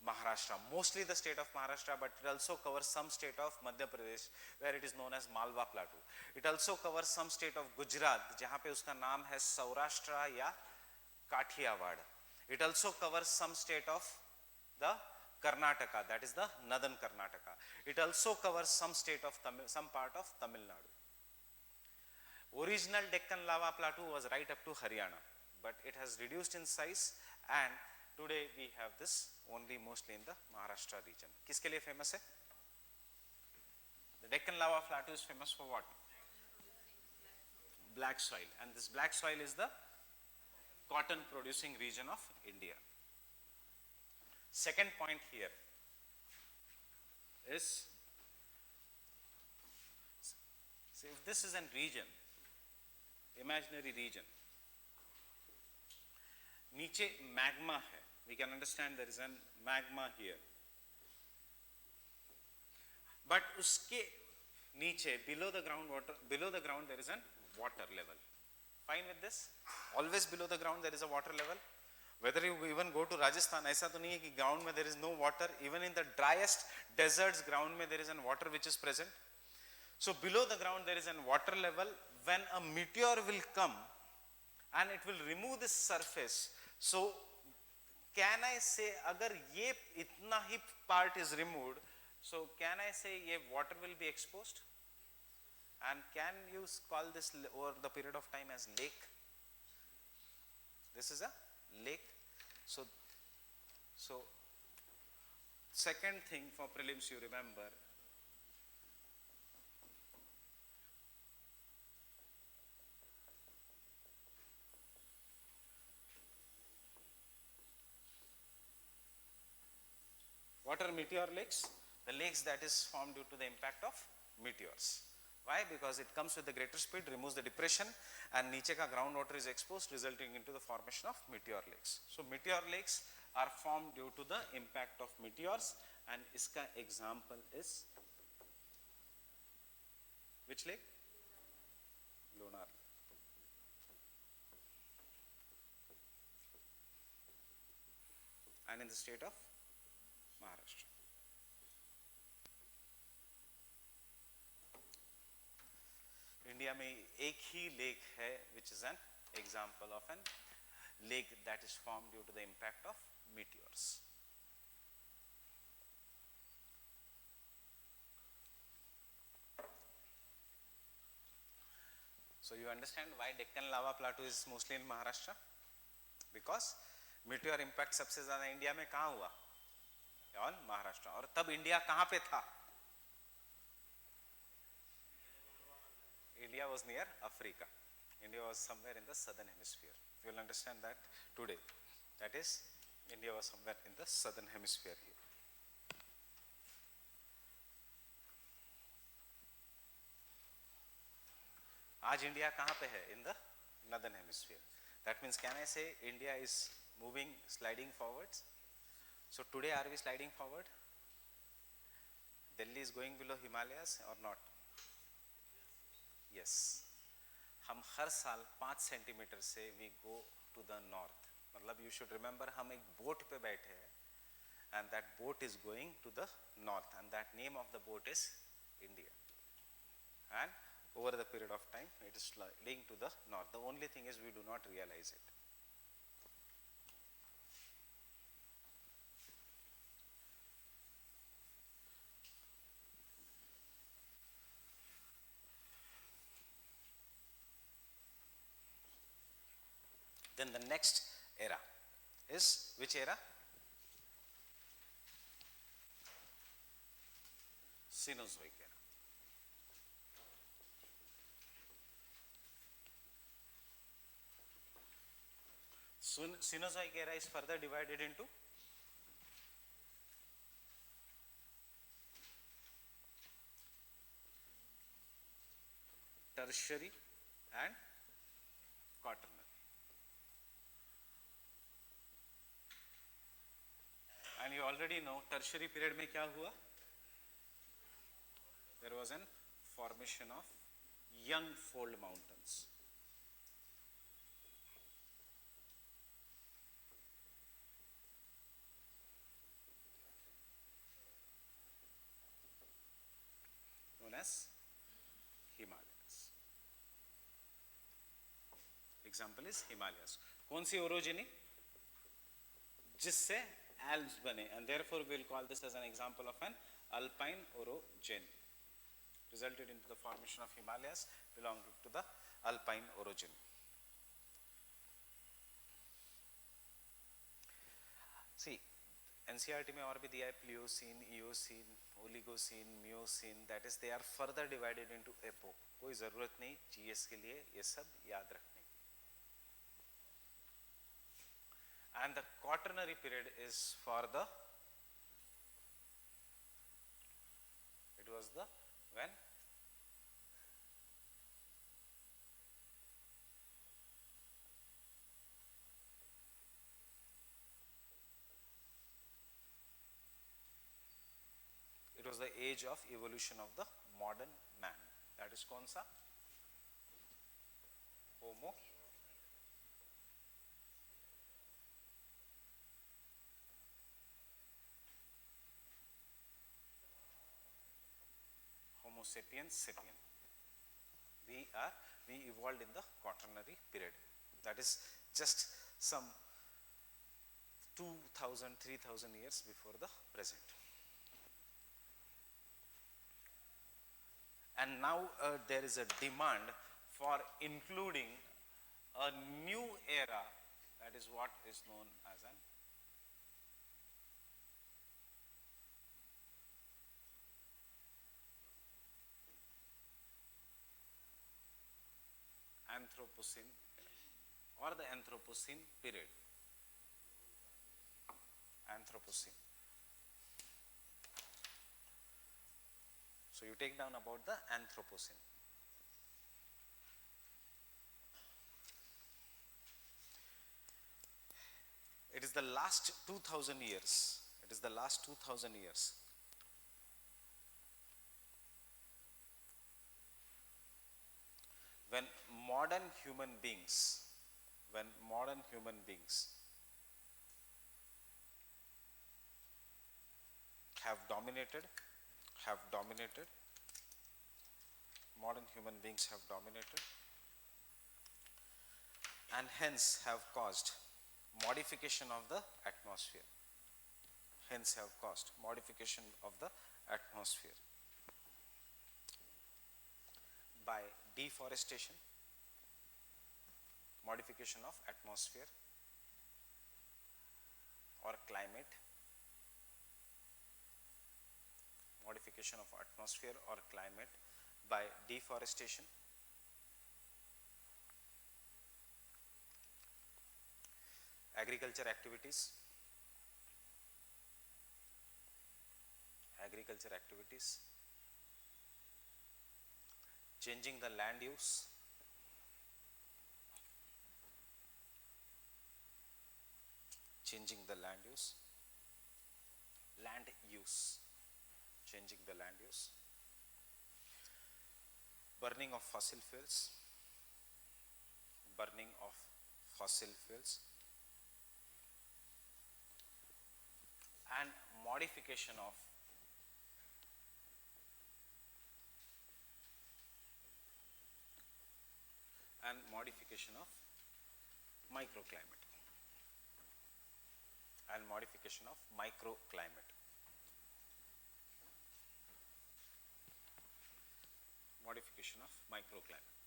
Maharashtra. Mostly the state of Maharashtra, but it also covers some state of Madhya Pradesh, where it is known as Malwa plateau. It also covers some state of Gujarat, जहाँ पे उसका नाम है Saurashtra या Kathiawad. It also covers some state of the Karnataka, that is the northern Karnataka. It also covers some state of some part of Tamil Nadu. Original Deccan lava plateau was right up to Haryana, but it has reduced in size, and today we have this only mostly in the Maharashtra region. किसके लिए famous है? The Deccan lava plateau is famous for what? Black soil, and this black soil is the cotton producing region of India. Second point here is, see, if this is a region, imaginary region, नीचे magma है, we can understand there is a magma here, but उसके नीचे below the ground there is a water level. Fine with this? Always below the ground there is a water level. Whether you even go to Rajasthan, ऐसा तो नहीं है कि ground में there is no water. Even in the driest deserts, ground में there is a water which is present. So below the ground there is a water level. When a meteor will come and it will remove this surface, so can I say अगर ये इतना ही part is removed, so can I say ये water will be exposed? And can you call this over the period of time as lake? This is a lake. So second thing for prelims you remember, what are meteor lakes? The lakes that is formed due to the impact of meteors. Why? Because it comes with the greater speed, removes the depression, and नीचे का groundwater is exposed, resulting into the formation of meteor lakes. So meteor lakes are formed due to the impact of meteors, and इसका example is which lake? Lonar. And in the state of Maharashtra. India में एक ही lake है which is an example of an lake that is formed due to the impact of meteors. So you understand why Deccan lava plateau is mostly in Maharashtra? Because meteor impact सबसे ज़्यादा India में कहाँ हुआ? On Maharashtra. और तब India कहाँ पे था? India was near Africa. India was somewhere in the southern hemisphere. You will understand that today. That is, India was somewhere in the southern hemisphere here. आज इंडिया कहाँ पे है? In the northern hemisphere. That means, can I say India is moving, sliding forwards? So today, are we sliding forward? Delhi is going below Himalayas or not? Yes. हम हर साल 5 centimetre से we go to the north. मतलब you should remember हम एक boat पे बैठे हैं, and that boat is going to the north, and that name of the boat is India. And over the period of time, it is sliding to the north. The only thing is we do not realize it. Then the next era is which era? Cenozoic era. Cenozoic era is further divided into tertiary and quaternary. And you already know tertiary period में क्या हुआ? There was an formation of young fold mountains. Known as Himalayas. Example is Himalayas. कौन सी orogeny? जिससे Alps बने, and therefore we will call this as an example of an alpine orogeny, resulted into the formation of Himalayas belonging to the alpine orogeny. See, NCERT में और भी दिया है Pliocene, Eocene, Oligocene, Miocene, that is they are further divided into epoch. कोई जरूरत नहीं GS के लिए ये सब याद रखने की. And the quaternary period is for the, it was the when it was the age of evolution of the modern man. That is कौन सा? Homo Homo sapiens sapien. We evolved in the quaternary period. That is just some 2000 3000 years before the present. And now there is a demand for including a new era, that is what is known as an Anthropocene or the Anthropocene period. Anthropocene. So you take down about the Anthropocene. It is the last 2000 years. It is the last 2000 years. When modern human beings have dominated, modern human beings have dominated, and hence have caused modification of the atmosphere. Hence have caused modification of the atmosphere by deforestation, modification of atmosphere or climate, modification of atmosphere or climate by deforestation, agriculture activities, changing the land use, changing the land use, burning of fossil fuels, and modification of microclimate.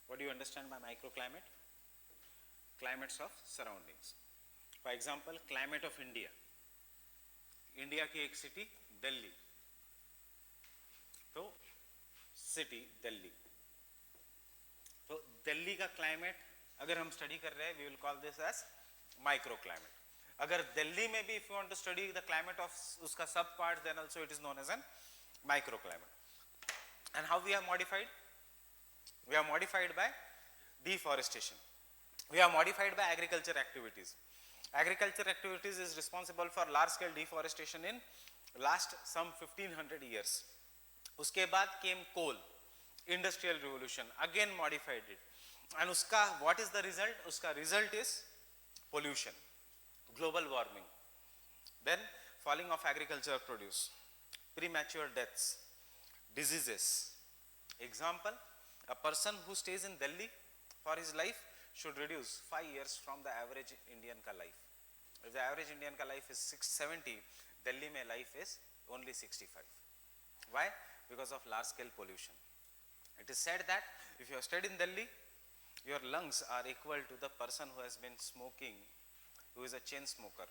What do you understand by microclimate? Climates of surroundings. For example, climate of India. India की एक city Delhi, तो city Delhi, तो दिल्ली का climate अगर हम study कर रहे हैं, we will call this as micro climate. अगर दिल्ली में भी if you want to study the climate of उसका सब part, then also it is known as an micro climate. And how we are modified? We are modified by deforestation. We are modified by agriculture activities. Agriculture activities is responsible for large scale deforestation in last some 1500 years. उसके बाद came coal, industrial revolution, again modified it. And उसका what is the result? उसका result is pollution, global warming, then falling of agriculture produce, premature deaths, diseases. Example, a person who stays in Delhi for his life should reduce 5 years from the average Indian ka life. If the average Indian ka life is 670, Delhi mein life is only 65. Why? Because of large scale pollution. It is said that if you are stayed in Delhi, your lungs are equal to the person who has been smoking, who is a chain smoker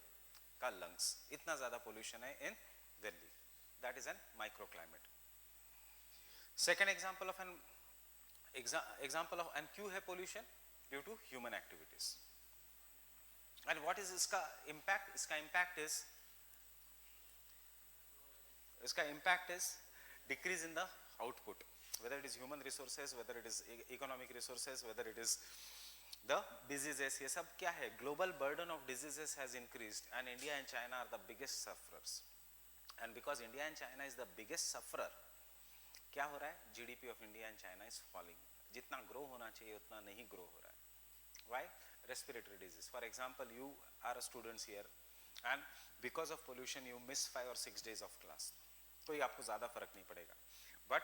का lungs. इतना ज़्यादा pollution है in Delhi. That is an microclimate. Second example of an क्यों है pollution? Due to human activities. And what is इसका impact? इसका impact is decrease in the output, whether it is human resources, whether it is economic resources, whether it is the diseases. ये सब क्या है? Global burden of diseases has increased, and India and China are the biggest sufferers. And because India and China is the biggest sufferer, क्या हो रहा है? GDP of India and China is falling. जितना grow होना चाहिए उतना नहीं grow हो रहा है. Why? Respiratory disease. For example, you are a students here, and because of pollution you miss 5 or 6 days of class. कोई आपको ज़्यादा फर्क नहीं पड़ेगा. But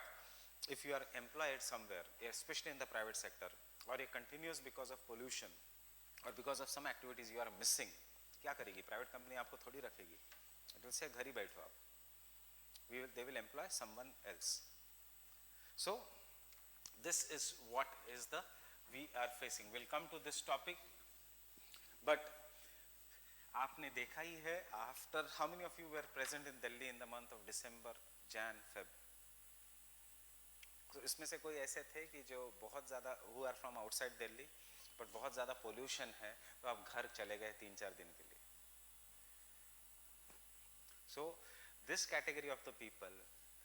if you are employed somewhere, especially in the private sector, or it continues because of pollution or because of some activities you are missing, क्या करेगी? Private company आपको थोड़ी रखेगी. It will say घर ही बैठो आप. They will employ someone else. So this is what is the we are facing. We'll come to this topic, but आपने देखा ही है, after how many of you were present in Delhi in the month of December, Jan, Feb? तो इसमें से कोई ऐसे थे कि जो बहुत ज़्यादा who are from outside Delhi, but बहुत ज़्यादा pollution है तो आप घर चले गए 3-4 दिन के लिए. So this category of the people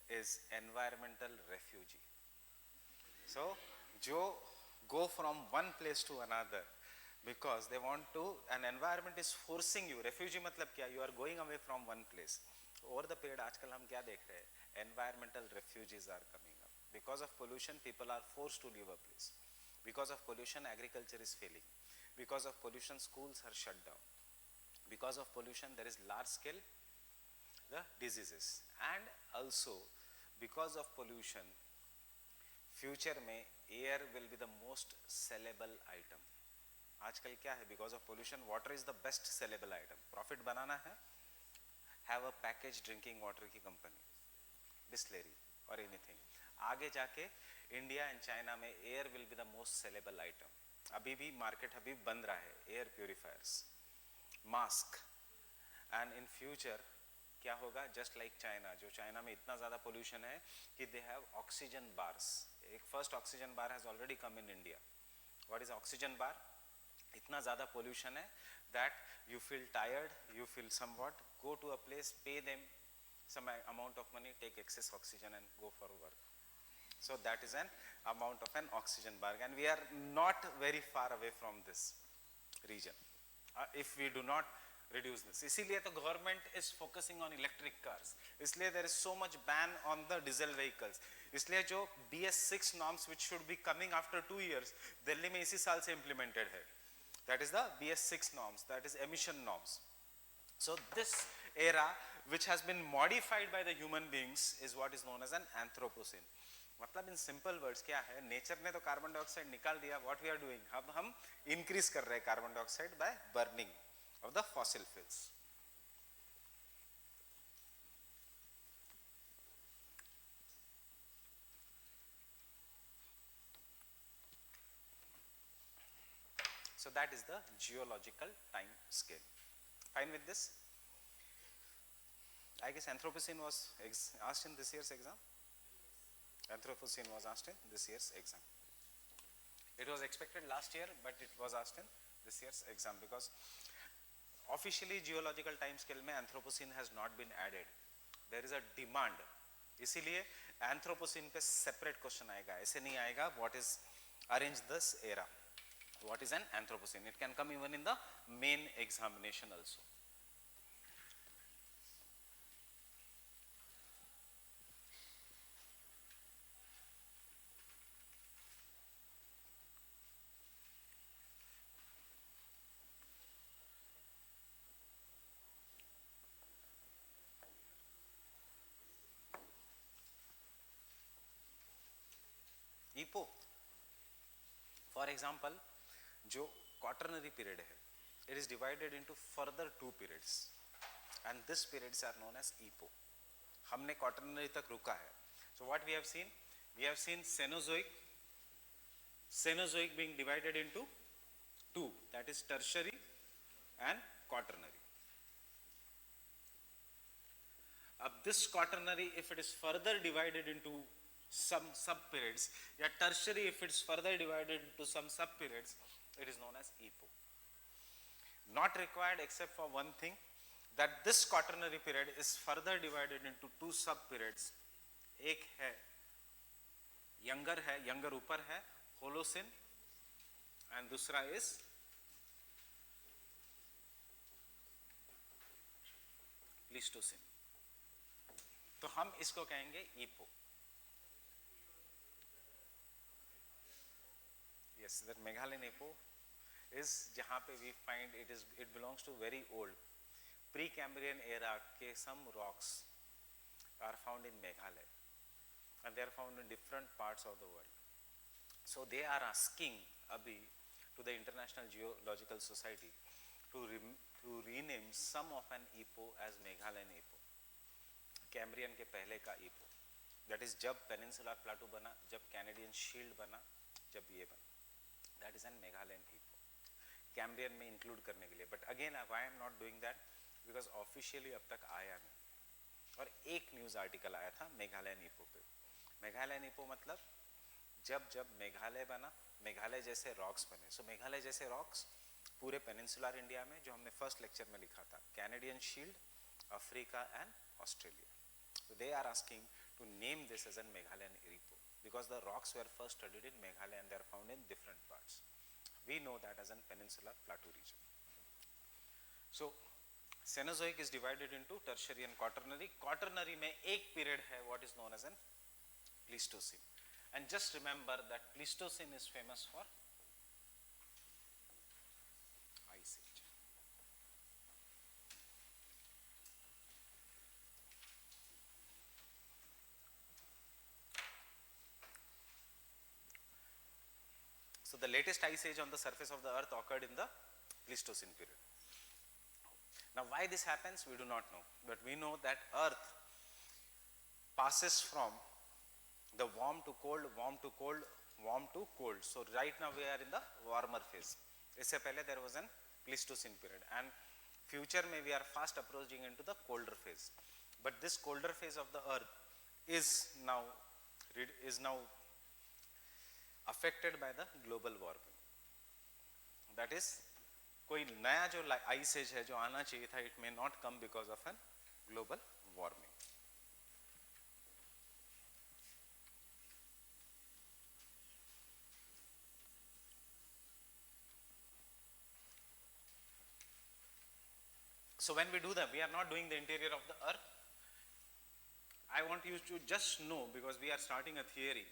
is environmental refugee. So जो go from one place to another because they want to, an environment is forcing you. Refugee मतलब क्या? You are going away from one place. Over the period आजकल हम क्या देख रहे हैं? Environmental refugees are coming up. Because of pollution, people are forced to leave a place. Because of pollution, agriculture is failing. Because of pollution, schools are shut down. Because of pollution, there is large scale the diseases. And also, because of pollution, future में air will be the most sellable item. आजकल क्या है? Because of pollution, water is the best sellable item. Profit बनाना है, have a packaged drinking water की company, Bisleri or anything. आगे जाके India and China में air will be the most sellable item. अभी भी market अभी बन रहा है, air purifiers, mask, and in future क्या होगा? Just like China, जो China में इतना ज़्यादा pollution है कि they have oxygen bars. एक first oxygen bar has already come in India. What is oxygen bar? इतना ज़्यादा pollution है that you feel tired, you feel somewhat, go to a place, pay them some amount of money, take excess oxygen and go for work. So that is an amount of an oxygen bar, and we are not very far away from this region if we do not reduce this. इसीलिए तो government is focusing on electric cars. इसलिए there is so much ban on the diesel vehicles. इसलिए जो BS6 norms which should be coming after 2 years, Delhi में इसी साल से implemented है. That is the BS6 norms, that is emission norms. So this era which has been modified by the human beings is what is known as an Anthropocene. मतलब in simple words क्या है? Nature ने तो carbon dioxide निकाल दिया. What we are doing? अब हम increase कर रहे हैं carbon dioxide by burning of the fossil fuels. So that is the geological time scale. Fine with this? I guess Anthropocene was asked in this year's exam. Anthropocene was asked in this year's exam. It was expected last year, but it was asked in this year's exam because officially geological time scale में Anthropocene has not been added. There is a demand. इसीलिए Anthropocene पे separate question आएगा. ऐसे नहीं आएगा what is arrange this era. What is an Anthropocene? It can come even in the main examination also. EPO, for example, जो quaternary period है, it is divided into further 2 periods, and these periods are known as EPO. हमने quaternary तक रुका है. So what we have seen? We have seen Cenozoic, Cenozoic being divided into two, that is tertiary and quaternary. This quaternary, if it is further divided into some sub-periods, yeah, tertiary, if it's further divided into some sub-periods, it is known as epoch. Not required except for one thing, that this quaternary period is further divided into two sub-periods. एक है younger ऊपर है Holocene, and दूसरा is Pleistocene. तो हम इसको कहेंगे epoch. Yes, that Meghalayan epoch is जहाँ पे we find it belongs to very old Precambrian era के some rocks are found in Meghalaya, and they are found in different parts of the world. So they are asking abhi to the International Geological Society to rename some of an epoch as Meghalayan epoch, Cambrian के पहले का epoch, that is जब Peninsular Plateau बना, जब Canadian Shield बना, जब ये बना, that is an Meghalayan epoch. Cambrian में include करने के लिए, but again why I am not doing that, because officially अब तक आया नहीं, और एक न्यूज़ आर्टिकल आया था मेघालयन epoch पे. मेघालयन epoch मतलब जब मेघालय बना, मेघालय जैसे रॉक्स बने. सो मेघालय जैसे रॉक्स पूरे पेनिनसुलर इंडिया में, जो हमने फर्स्ट लेक्चर में लिखा था, Canadian shield, Africa and Australia. So they are asking to name this as an Meghalayan epoch because the rocks were first studied in Meghalaya and they are found in different parts. We know that as an peninsular plateau region. So Cenozoic is divided into tertiary and quaternary. Quaternary में एक period है what is known as an Pleistocene. And just remember that Pleistocene is famous for ice age. So the latest ice age on the surface of the earth occurred in the Pleistocene period. Now why this happens we do not know, but we know that earth passes from the warm to cold, warm to cold, warm to cold. So right now we are in the warmer phase. इससे पहले there was an Pleistocene period, and future में we are fast approaching into the colder phase. But this colder phase of the earth is now affected by the global warming. That is, कोई नया जो ice age है जो आना चाहिए था, it may not come because of an global warming. So when we do that, we are not doing the interior of the earth. I want you to just know, because we are starting a theory,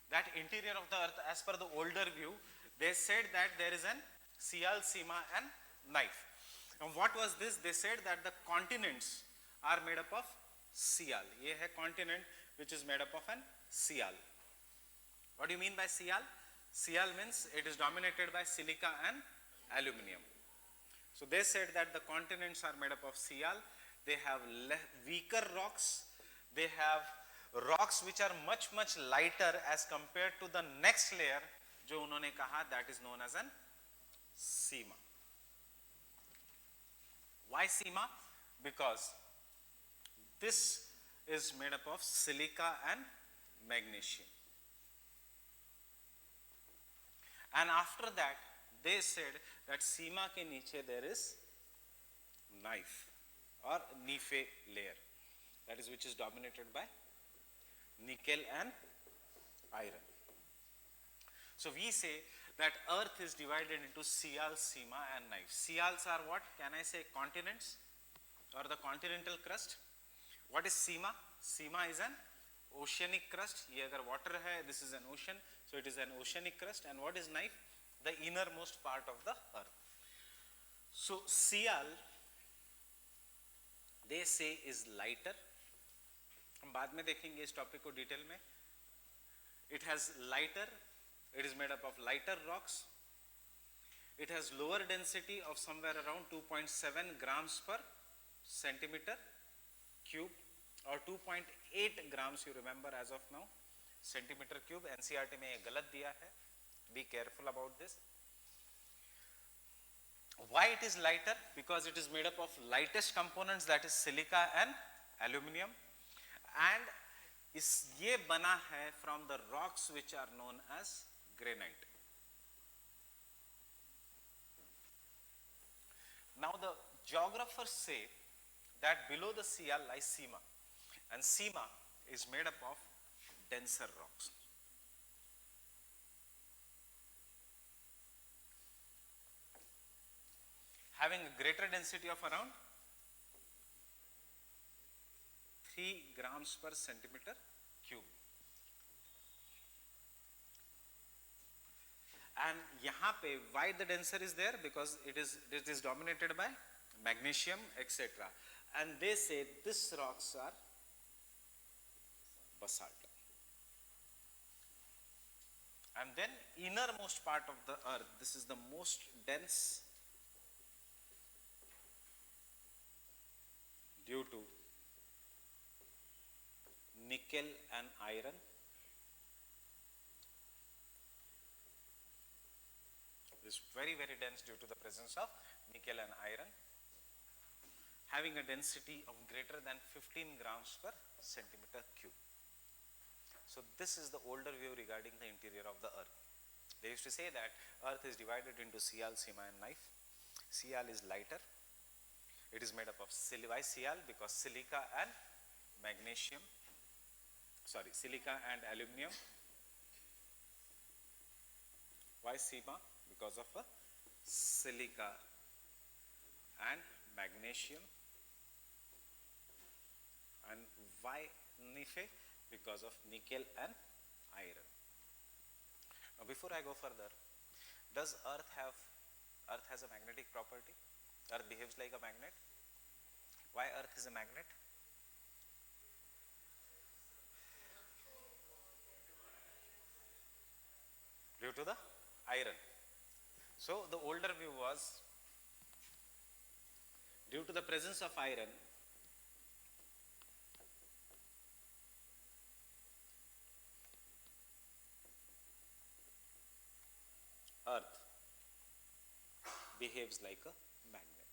that interior of the earth, as per the older view, they said that there is an Sial, Sima and knife. And what was this? They said that the continents are made up of Sial. ये है continent which is made up of an Sial. What do you mean by Sial? Sial means it is dominated by silica and aluminium. So they said that the continents are made up of Sial. They have weaker rocks. They have rocks which are much lighter as compared to the next layer जो उन्होंने कहा, that is known as an Sima. Why Sima? Because this is made up of silica and magnesium. And after that they said that Sima के नीचे there is knife or Nife layer, that is which is dominated by nickel and iron. So we say that earth is divided into Sial, Sima and knife. Sials are what? Can I say continents or the continental crust? What is Sima? Sima is an oceanic crust. ये अगर water है, this is an ocean, so it is an oceanic crust. And what is knife? The innermost part of the earth. So Sial, they say, is lighter. हम बाद में देखेंगे इस topic को detail में. It has lighter, it is made up of lighter rocks. It has lower density of somewhere around 2.7 grams per centimeter cube, or 2.8 grams, you remember as of now, centimeter cube. NCERT में ये गलत दिया है, Be careful about this. Why it is lighter? Because it is made up of lightest components, that is silica and aluminum, and ये बना है from the rocks which are known as granite. Now the geographers say that below the sea lies Sima, and Sima is made up of denser rocks. Having a greater density of around 3 grams per centimeter cube. And यहाँ पे why the denser is there? Because it is dominated by magnesium, etc. And they say these rocks are basalt. And then innermost part of the earth, this is the most dense due to nickel and iron. It is very, very dense due to the presence of nickel and iron, having a density of greater than 15 grams per centimeter cube. So this is the older view regarding the interior of the earth. They used to say that earth is divided into Sial, Sima and knife. Sial is lighter. It is made up of why Sial? Because silica and silica and aluminum. Why Sima? Because of a silica and magnesium. And why Nife? Because of nickel and iron. Now before I go further, does Earth has a magnetic property? Earth behaves like a magnet. Why Earth is a magnet? Due to the iron. So the older view was due to the presence of iron, Earth behaves like a magnet,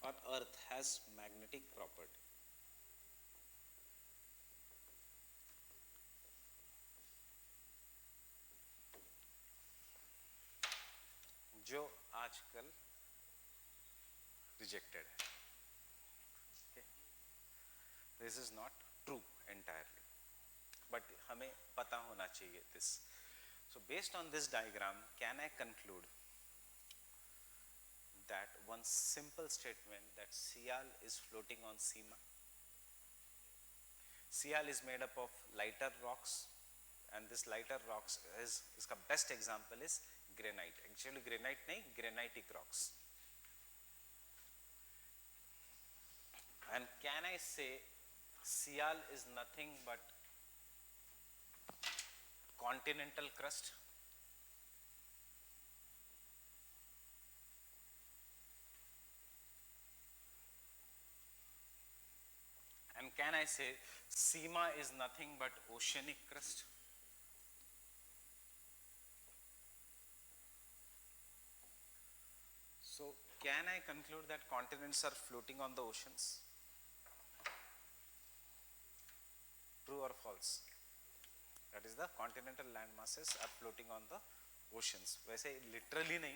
or Earth has magnetic property. जो आजकल rejected है. Okay. This is not true entirely, but हमें पता होना चाहिए this. So based on this diagram, can I conclude that one simple statement that Sial is floating on Sima? Sial is made up of lighter rocks, and this lighter rocks is इसका best example is granite. Actually granite नहीं, granitic rocks. And can I say Sial is nothing but continental crust? And can I say Sima is nothing but oceanic crust? So can I conclude that continents are floating on the oceans? True or false? That is, the continental land masses are floating on the oceans. वैसे literally नहीं,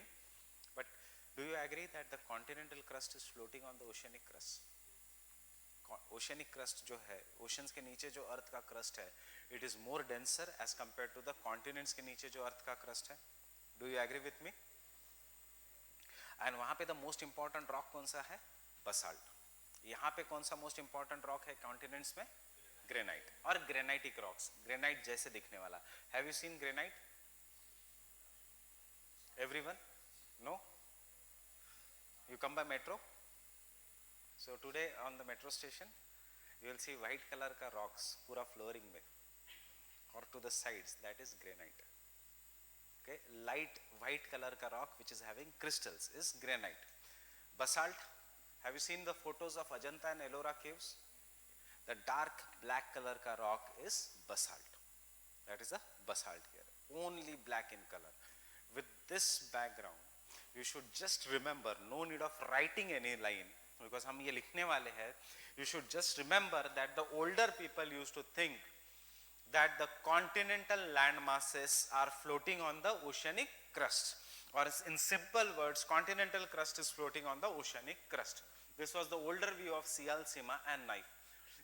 but do you agree that the continental crust is floating on the oceanic crust? Oceanic crust जो है, oceans के नीचे जो अर्थ का crust है, it is more denser as compared to the continents के नीचे जो अर्थ का crust है. Do you agree with me? And वहाँ पे the most important rock कौन सा है? Basalt. यहाँ पे कौन सा most important rock है continents में? Granite और granitic rocks. Granite जैसे दिखने वाला. Have you seen granite? Everyone? No? You come by metro? So today on the metro station, you will see white color का rocks पूरा flooring में, or to the sides, that is granite. Okay, light white color का rock which is having crystals is granite. Basalt, have you seen the photos of Ajanta and Ellora caves? The dark black color का rock is basalt. That is a basalt here, only black in color. With this background, you should just remember, no need of writing any line, because हम ये लिखने वाले हैं. You should just remember that the older people used to think that the continental land masses are floating on the oceanic crust, or in simple words, continental crust is floating on the oceanic crust. This was the older view of Sial, Sima and knife.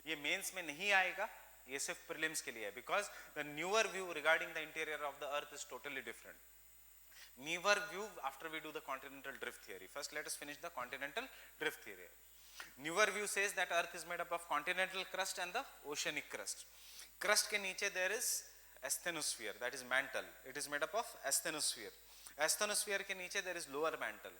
ये mains में नहीं आएगा, ये सिर्फ prelims के लिए है, because the newer view regarding the interior of the earth is totally different. Newer view after we do the continental drift theory. First let us finish the continental drift theory. Newer view says that earth is made up of continental crust and the oceanic crust. Crust के नीचे there is asthenosphere, that is mantle. It is made up of asthenosphere. Asthenosphere के नीचे there is lower mantle.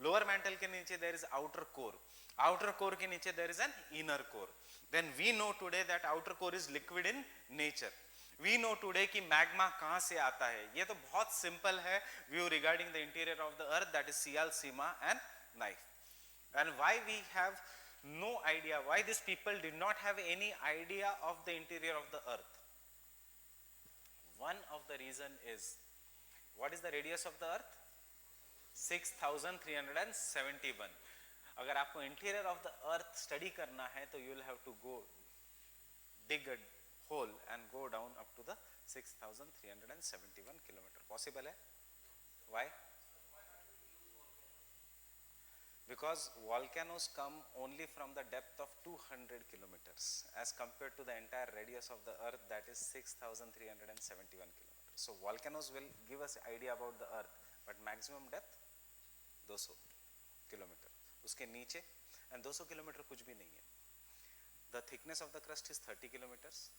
Lower mantle के नीचे there is outer core. Outer core के नीचे there is an inner core. Then we know today that outer core is liquid in nature. We know today कि magma कहाँ से आता है. ये तो बहुत simple है view regarding the interior of the earth, that is Sial, Sima and knife. And why we have no idea, why these people did not have any idea of the interior of the earth? One of the reason is, what is the radius of the earth? 6371. अगर आपको interior of the earth study करना है तो you will have to go dig a hole and go down up to the 6371 kilometer. Possible है? Why? Because volcanoes come only from the depth of 200 kilometers as compared to the entire radius of the earth, that is 6371 kilometers. So volcanoes will give us idea about the earth, but maximum depth 200 kilometer. उसके नीचे and 200 kilometer कुछ भी नहीं है. The thickness of the crust is 30 kilometers.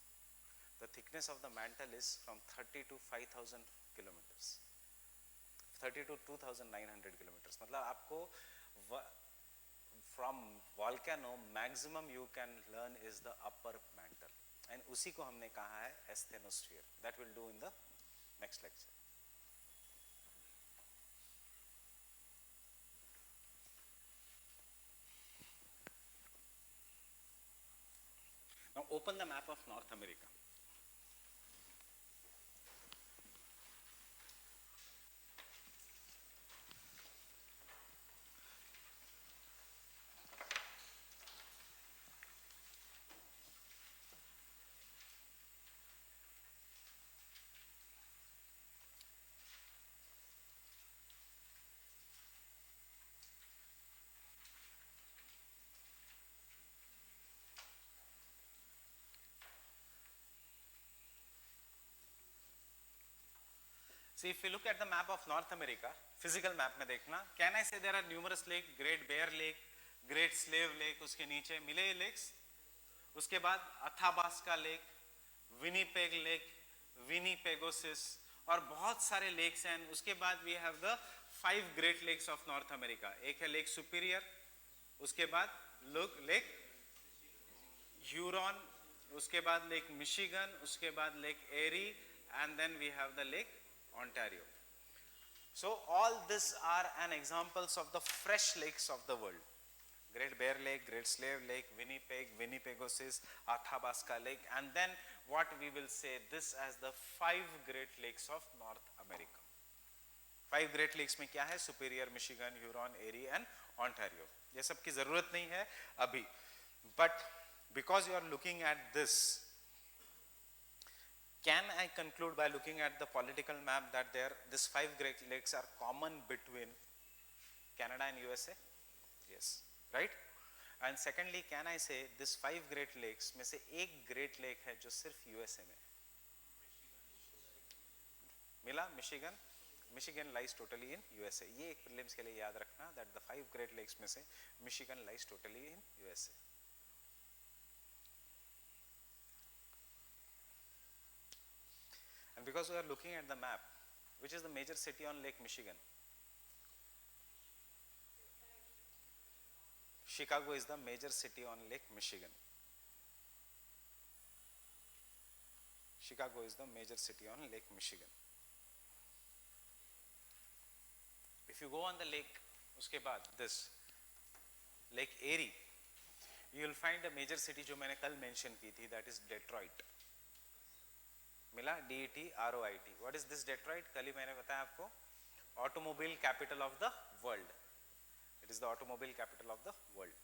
The thickness of the mantle is from 30 to 5000 kilometers. 30 to 2900 kilometers. मतलब आपको from volcano maximum you can learn is the upper mantle, and उसी को हमने कहा है asthenosphere. That we'll do in the next lecture. Now open the map of North America. See, if you look at the map of North America, physical map में देखना, can I say there are numerous lake, Great Bear Lake, Great Slave Lake, उसके नीचे मिले lakes, उसके बाद Athabasca lake, Winnipeg lake, विनीपेगोसिस और बहुत सारे lakes हैं. उसके बाद we have the 5 Great Lakes of North America. एक है Lake Superior, उसके बाद Lake Huron, उसके बाद Lake Michigan, उसके बाद Lake Erie, and then we have the Lake Ontario. So all these are an examples of the fresh lakes of the world. Great Bear Lake, Great Slave Lake, Winnipeg, Winnipegosis, Athabasca Lake, and then what we will say this as the 5 Great Lakes of North America. 5 Great Lakes में क्या है? Superior, Michigan, Huron, Erie and Ontario. ये सब की जरूरत नहीं है अभी. But because you are looking at this, can I conclude by looking at the political map that these 5 Great Lakes are common between Canada and USA? Yes, right? And secondly, can I say this 5 Great Lakes में से एक Great Lake है जो सिर्फ USA में है? मिला? Michigan? Michigan lies totally in USA. ये एक prelims के लिए याद रखना that the 5 Great Lakes में से Michigan lies totally in USA. And because we are looking at the map, which is the major city on Lake Michigan? Chicago is the major city on Lake Michigan. Chicago is the major city on Lake Michigan. If you go on the lake, उसके बाद this Lake Erie, you will find a major city जो मैंने कल mention की थी, that is Detroit. मिला, DETROIT. What is this Detroit? कल ही मैंने बताया आपको, automobile capital of the world. It is the automobile capital of the world.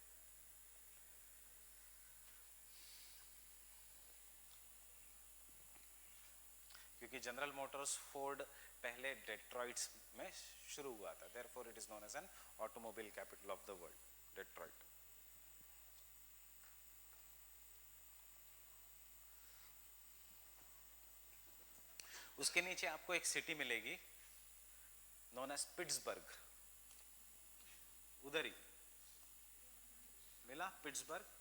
क्योंकि जनरल मोटर्स, फोर्ड पहले डेट्रॉइट में शुरू हुआ था, therefore it is known as an automobile capital of the world, Detroit. उसके नीचे आपको एक सिटी मिलेगी नोन एज पिट्सबर्ग. उधर ही मिला Pittsburgh.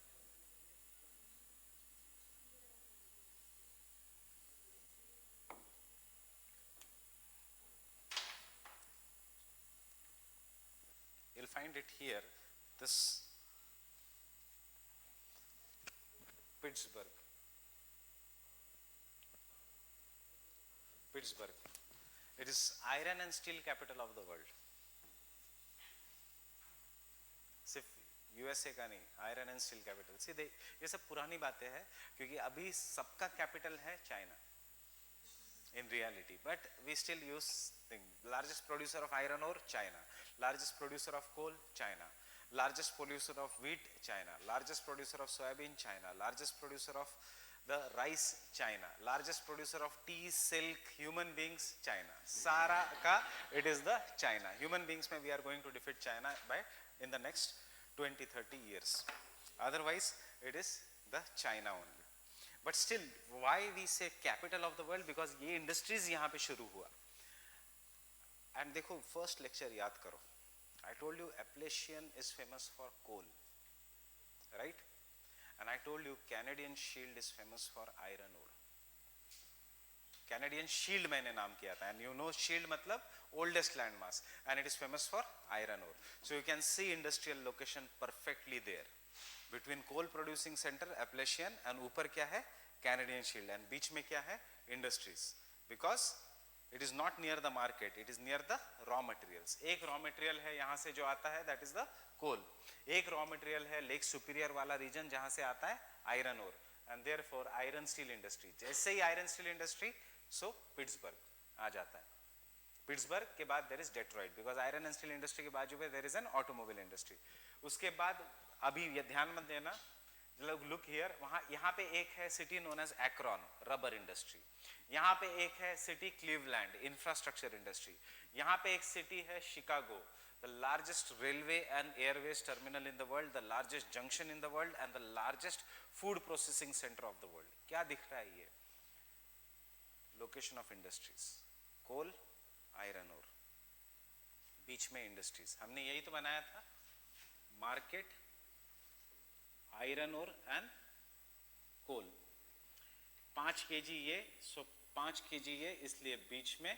You'll find it here, this Pittsburgh. Pittsburgh. It is iron and steel capital of the world. सिर्फ USA का नहीं, आयरन एंड स्टील कैपिटल. सीधे ये सब पुरानी बातें हैं, क्योंकि अभी सबका कैपिटल है China in reality, but we still use the largest producer of iron ore, China. Largest producer of coal, China. Largest producer of wheat, China. Largest producer of soybean, China. Largest producer of the rice, China. Largest producer of tea, silk, human beings, China. Sara ka it is the China. Human beings mein we are going to defeat China by in the next 20-30 years. Otherwise it is the China only. But still, why we say capital of the world? Because ये industries यहाँ पे शुरू हुआ. And देखो first lecture याद करो. I told you Appalachian is famous for coal, right? And I told you Canadian Shield is famous for iron ore. Canadian Shield मैंने नाम किया था. And you know Shield मतलब oldest landmass, and it is famous for iron ore. So you can see industrial location perfectly there. Between coal producing center Appalachian and ऊपर क्या है Canadian Shield, and बीच में क्या है industries. Because it is not near the market, it is near the raw materials. एक raw material है यहाँ से जो आता है, that is the coal. एक raw material है Lake Superior वाला region जहाँ से आता है iron ore, and therefore iron steel industry. जैसे ही iron steel industry, so Pittsburgh आ जाता है. Pittsburgh के बाद there is Detroit, because iron and steel industry के बाजू में there is an automobile industry. उसके बाद अभी ये ध्यान मत देना, look here, वहाँ यहाँ पे एक है city known as Akron, rubber industry. यहाँ पे एक है city Cleveland, infrastructure industry. यहाँ पे एक city है Chicago, the largest railway and airways terminal in the world, the largest junction in the world, and the largest food processing center of the world. क्या दिख रहा है ये? Location of industries, coal, iron ore, बीच में industries. हमने यही तो बनाया था, market, iron ore and coal. 5 kg ये, so 5 kg ये, इसलिए बीच में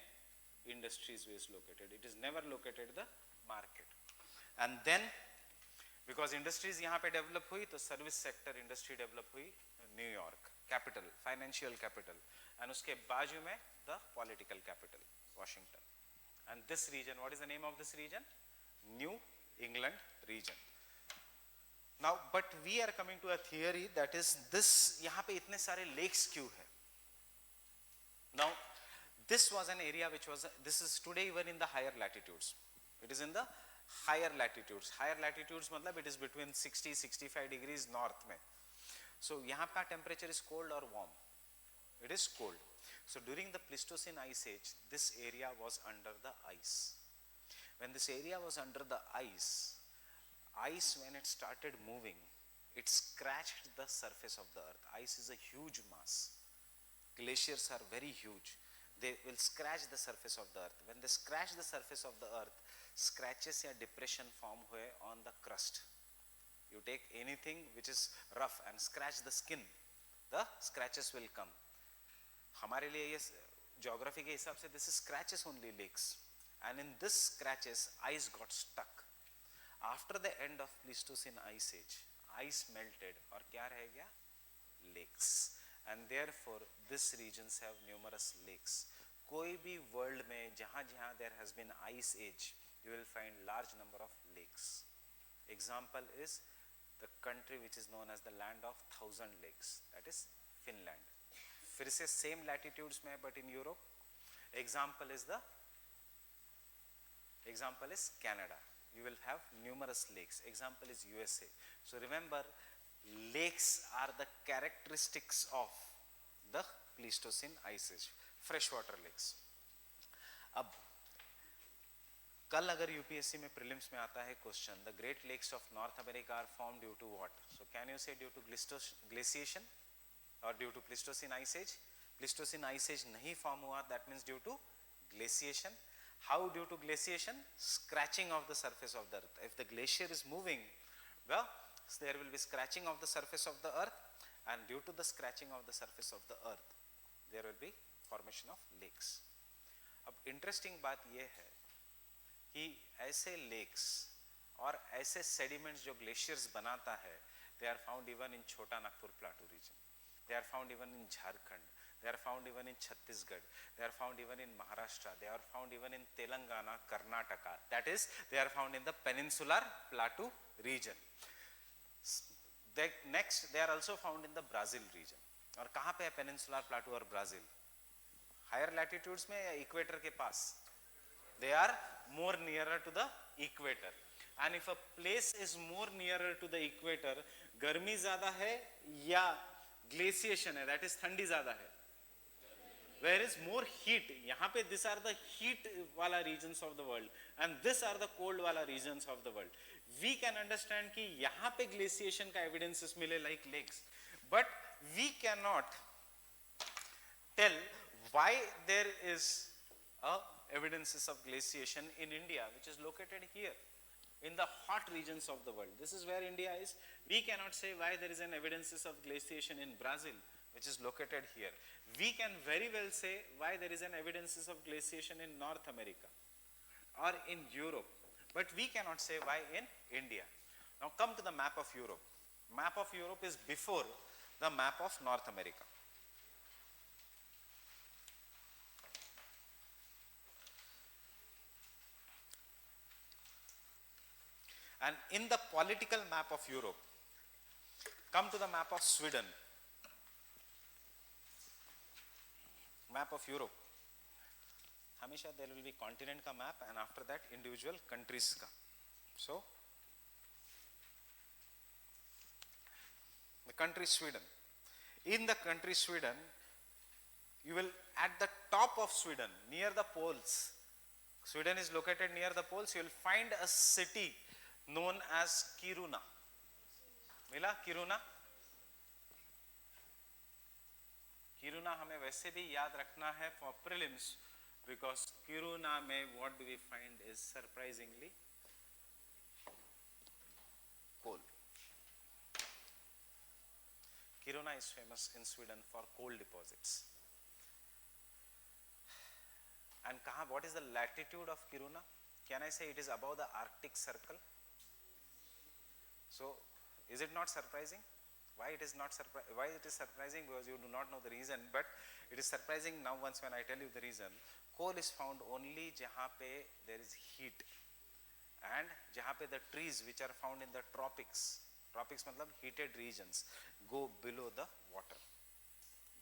industries is located. It is never located the market. And then because industries यहाँ पे develop हुई, तो service sector industry develop हुई New York, capital, financial capital, and उसके बाजू में the political capital, Washington. And this region, what is the name of this region? New England region. Now, but we are coming to a theory that is this, यहाँ पे इतने सारे lakes क्यों है? Now, this was an area which was, this is today even in the higher latitudes. It is in the higher latitudes. Higher latitudes मतलब it is between 60-65 degrees north में. So यहाँ का temperature is cold or warm? It is cold. So during the Pleistocene ice age, this area was under the ice. When this area was under the ice when it started moving, it scratched the surface of the earth. Ice is a huge mass. Glaciers are very huge. They will scratch the surface of the earth. When they scratch the surface of the earth, scratches या depression form हुए on the crust. You take anything which is rough and scratch the skin, the scratches will come. हमारे लिए ये geography के हिसाब से this is scratches only lakes, and in this scratches ice got stuck. After the end of Pleistocene ice age, ice melted और क्या रह गया? Lakes. And therefore these regions have numerous lakes. कोई भी world में जहाँ जहाँ there has been ice age, you will find large number of lakes. Example is the country which is known as the land of 1,000 lakes, that is Finland. फिर से same latitudes में but in Europe. Example is Canada. You will have numerous lakes. Example is USA. So remember, lakes are the characteristics of the Pleistocene ice age, freshwater lakes. अब कल अगर UPSC में prelims में आता है question, the great lakes of North America are formed due to what? So can you say due to glaciation और due to Pleistocene ice age? Pleistocene ice age नहीं form हुआ, that means due to glaciation. How due to glaciation? Scratching of the surface of the earth. If the glacier is moving, well, there will be scratching of the surface of the earth, and due to the scratching of the surface of the earth, there will be formation of lakes. अब interesting बात ये है कि ऐसे lakes और ऐसे sediments जो glaciers बनाता है, they are found even in छोटा Nagpur plateau region. They are found even in Jharkhand. They are found even in Chhattisgarh. They are found even in Maharashtra. They are found even in Telangana, Karnataka. That is, they are found in the peninsular plateau region. Next, they are also found in the Brazil region. और कहाँ पे है peninsular plateau और Brazil? Higher latitudes में या equator के पास? They are more nearer to the equator. And if a place is more nearer to the equator, गर्मी ज़्यादा है या glaciation है, that is ठंडी ज़्यादा है? Where is more heat? यहाँ पे these are the heat वाला regions of the world and these are the cold वाला regions of the world. We can understand कि यहाँ पे glaciation का evidences मिले like lakes, but we cannot tell why there is evidences of glaciation in India, which is located here in the hot regions of the world. This is where India is. We cannot say why there is an evidences of glaciation in Brazil, which is located here. We can very well say why there is an evidences of glaciation in North America or in Europe, but we cannot say why in India. Now come to the map of Europe. Map of Europe is before the map of North America. And in the political map of Europe, come to the map of Sweden. Map of Europe. हमेशा there will be continent का map and after that individual countries का. So the country Sweden. In the country Sweden, you will at the top of Sweden, near the poles. Sweden is located near the poles. You will find a city known as Kiruna. मिला Kiruna? Kiruna हमें वैसे भी याद रखना है for prelims because Kiruna में what do we find is surprisingly coal. Kiruna is famous in Sweden for coal deposits. And कहाँ? What is the latitude of Kiruna? Can I say it is above the Arctic Circle? So, is it not surprising? Why it is not surprising? Why it is surprising? Because you do not know the reason, but it is surprising now once when I tell you the reason. Coal is found only जहाँ पे there is heat and जहाँ पे the trees which are found in the tropics, tropics मतलब heated regions, go below the water.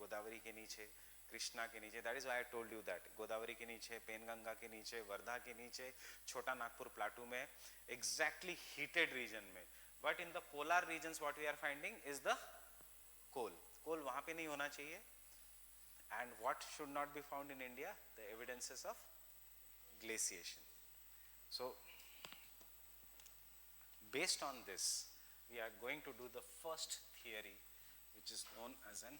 Godavari के नीचे, कृष्णा के नीचे, that is why I told you that. Godavari के नीचे, पेनगंगा के नीचे, वर्धा के नीचे, छोटा नागपुर प्लाटू में, exactly heated region में. But in the polar regions what we are finding is the coal. Coal वहाँ पे नहीं होना चाहिए. And what should not be found in India? The evidences of glaciation. So, based on this, we are going to do the first theory, which is known as an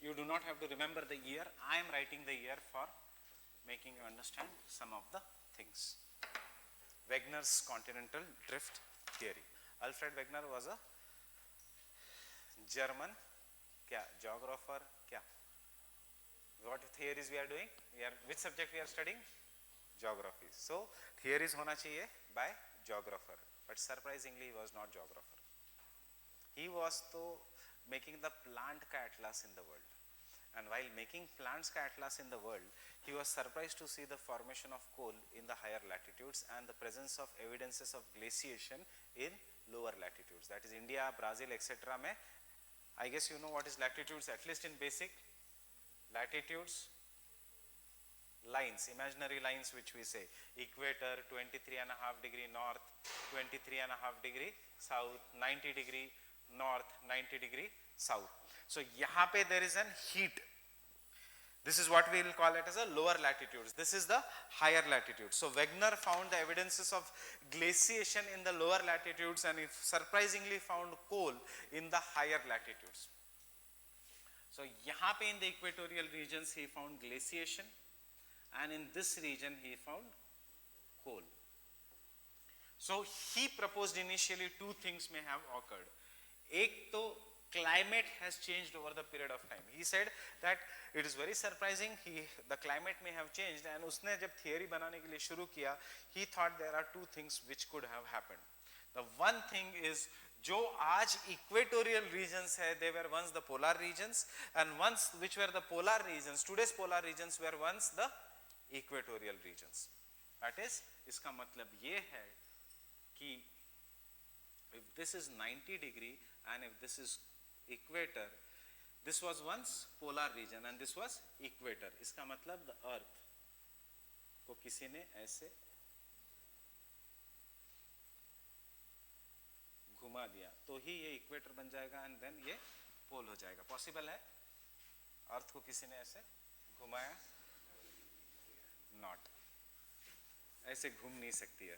you do not have to remember the year. I am writing the year for making you understand some of the things. Wegener's continental drift theory. Alfred Wegener was a German क्या geographer क्या What theories we are doing? Which subject we are studying? Geography. So theories होना चाहिए by geographer, but surprisingly he was not geographer. He was तो making the plant का atlas in the world, and while making plants का atlas in the world, he was surprised to see the formation of coal in the higher latitudes and the presence of evidences of glaciation in lower latitudes, that is India, Brazil, etc. में I guess you know what is latitudes, at least in basic. Latitudes, lines, imaginary lines which we say, equator 23.5 degree north, 23.5 degree south, 90 degree north, 90 degree south. So यहाँ पे there is an heat. This is what we will call it as a lower latitudes. This is the higher latitudes. So Wegener found the evidences of glaciation in the lower latitudes, and he surprisingly found coal in the higher latitudes. So यहाँ पे in the equatorial regions he found glaciation, and in this region he found coal. So he proposed initially two things may have occurred. एक तो climate has changed over the period of time. He said that it is very surprising, the climate may have changed, and उसने जब theory बनाने के लिए शुरू किया, he thought there are two things which could have happened. The one thing is, जो आज equatorial regions है, they were once the polar regions, and once which were the polar regions, today's polar regions were once the equatorial regions. That is, इसका मतलब ये है कि if this is 90 degree and if this is equator, this was once polar region and this was equator. इसका मतलब the earth को किसी ने ऐसे घुमा दिया तो ही ये इक्वेटर बन जाएगा and then ये पोल हो जाएगा. पॉसिबल है? अर्थ को किसी ने ऐसे घुमाया? नॉट, ऐसे घूम नहीं सकती है.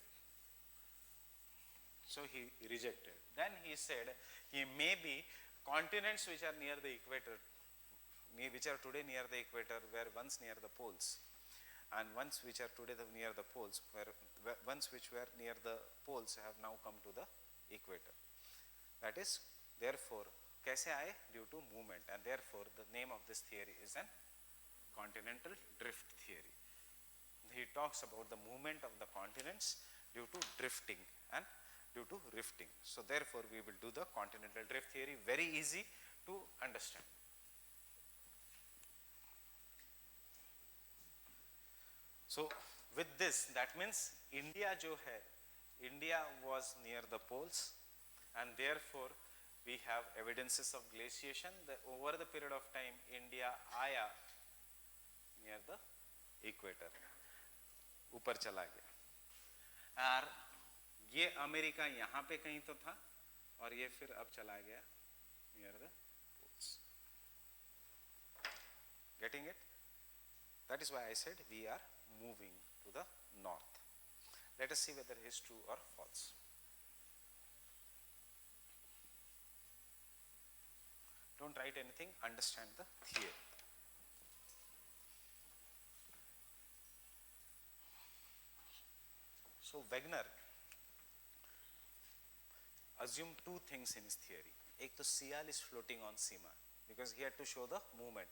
So he rejected. Then he said he may be continents which are near the equator, which are today near the equator, were once near the poles, and once which are today near the poles, once which were near the poles have now come to the equator. That is, therefore, कैसे आए? Due to movement, and therefore the name of this theory is an continental drift theory. He talks about the movement of the continents due to drifting and due to rifting. So therefore we will do the continental drift theory, very easy to understand. So with this, that means India जो है, India was near the poles, and therefore we have evidences of glaciation. Over the period of time, India आया near the equator, ऊपर चला गया, और ये America यहाँ पे कहीं तो था और ये फिर अब चला गया near the poles. Getting it? That is why I said we are moving to the north. Let us see whether it is true or false. Don't write anything, understand the theory. So Wegener assumed two things in his theory. एक तो Sial is floating on Sima because he had to show the movement,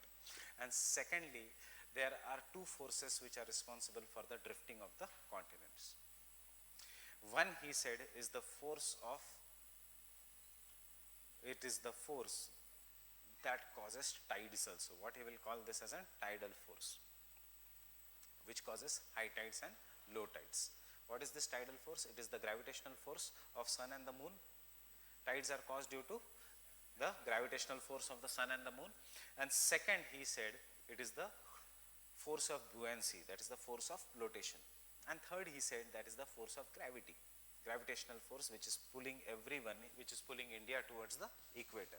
and secondly there are two forces which are responsible for the drifting of the continents. One, he said, is the force of, it is the force that causes tides also. What he will call this as a tidal force, which causes high tides and low tides. What is this tidal force? It is the gravitational force of sun and the moon. Tides are caused due to the gravitational force of the sun and the moon. And second, he said, it is the force of buoyancy, that is the force of flotation. And third, he said, that is the force of gravity, gravitational force which is pulling everyone, which is pulling India towards the equator.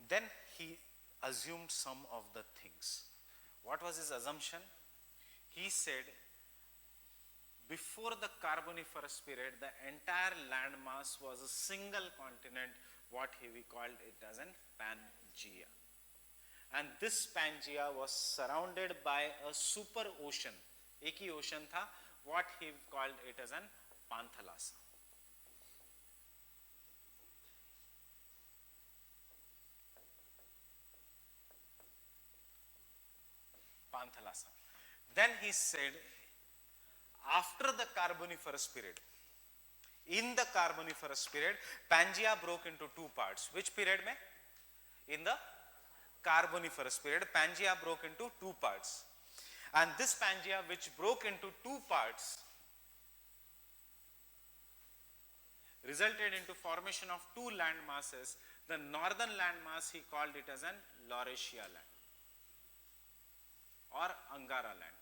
Then he assumed some of the things. What was his assumption? He said, before the Carboniferous period, the entire landmass was a single continent, what we called it as an Pangea. And this Pangea was surrounded by a super ocean. एक ही ocean था, what he called it as an Panthalassa. Panthalassa. Then he said, after the Carboniferous period, in the Carboniferous period, Pangaea broke into two parts. Which period mein? In the Carboniferous period, Pangaea broke into two parts. And this Pangaea, which broke into two parts, resulted into formation of two land masses. The northern land mass, he called it as an Laurasia land or Angara land.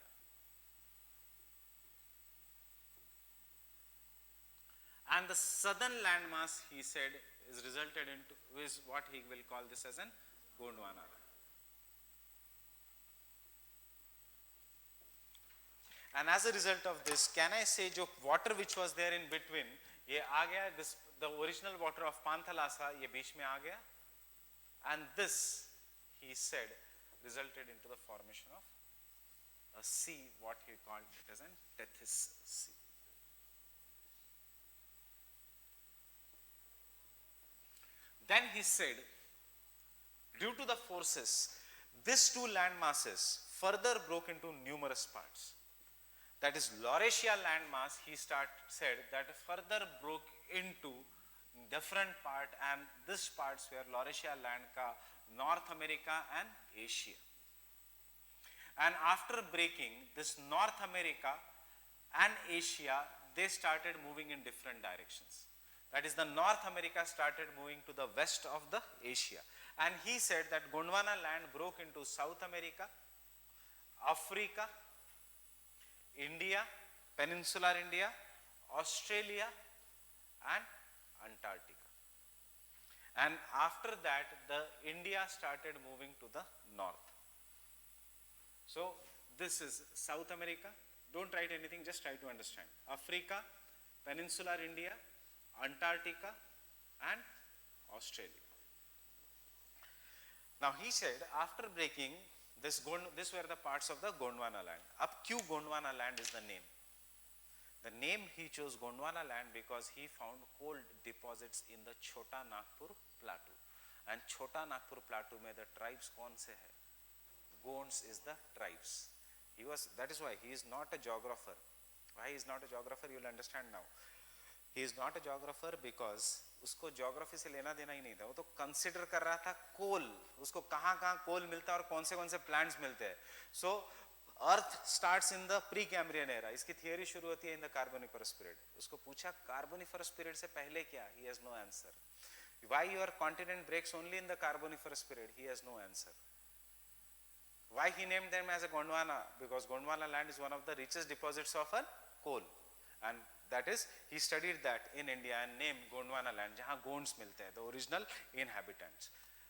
And the southern land mass, he said, is resulted into, is what he will call this as an Gondwana land. And as a result of this, can I say, jo water which was there in between, ye aa gaya, this, the original water of Panthalassa, ye beech mein aa gaya, and this, he said, resulted into the formation of a sea, what he called it as an Tethys Sea. Then he said, due to the forces, these two land masses further broke into numerous parts. That is, Laurasia land mass, he said that further broke into different part, and these parts were Laurasia land ka North America and Asia. And after breaking this North America and Asia, they started moving in different directions. That is, the North America started moving to the west of the Asia. And he said that Gondwana land broke into South America, Africa, India, Peninsular India, Australia and Antarctica. And after that, the India started moving to the north. So this is South America. Don't write anything, just try to understand. Africa, Peninsular India, Antarctica and Australia. Now he said, after breaking this were the parts of the Gondwana land. Up Q Gondwana land is the name. The name he chose Gondwana land because he found coal deposits in the Chota Nagpur plateau. And Chota Nagpur plateau mein the tribes kaun se hai? Gonds is the tribes. That is why he is not a geographer. Why he is not a geographer, you will understand now. He is not a geographer because उसको geography से लेना देना ही नहीं था. वो तो consider कर रहा था coal, उसको कहाँ कहाँ coal मिलता है और कौन से plants मिलते हैं. So Earth starts in the pre-Cambrian era. इसकी theory शुरू होती है in the Carboniferous period. उसको पूछा Carboniferous period से पहले क्या? He has no answer. Why your continent breaks only in the Carboniferous period? He has no answer. Why he named them as a Gondwana? Because Gondwana land is one of the richest deposits of a coal. And that is, he studied that in India and named Gondwana land, jahan Gonds milte hai, the original inhabitants.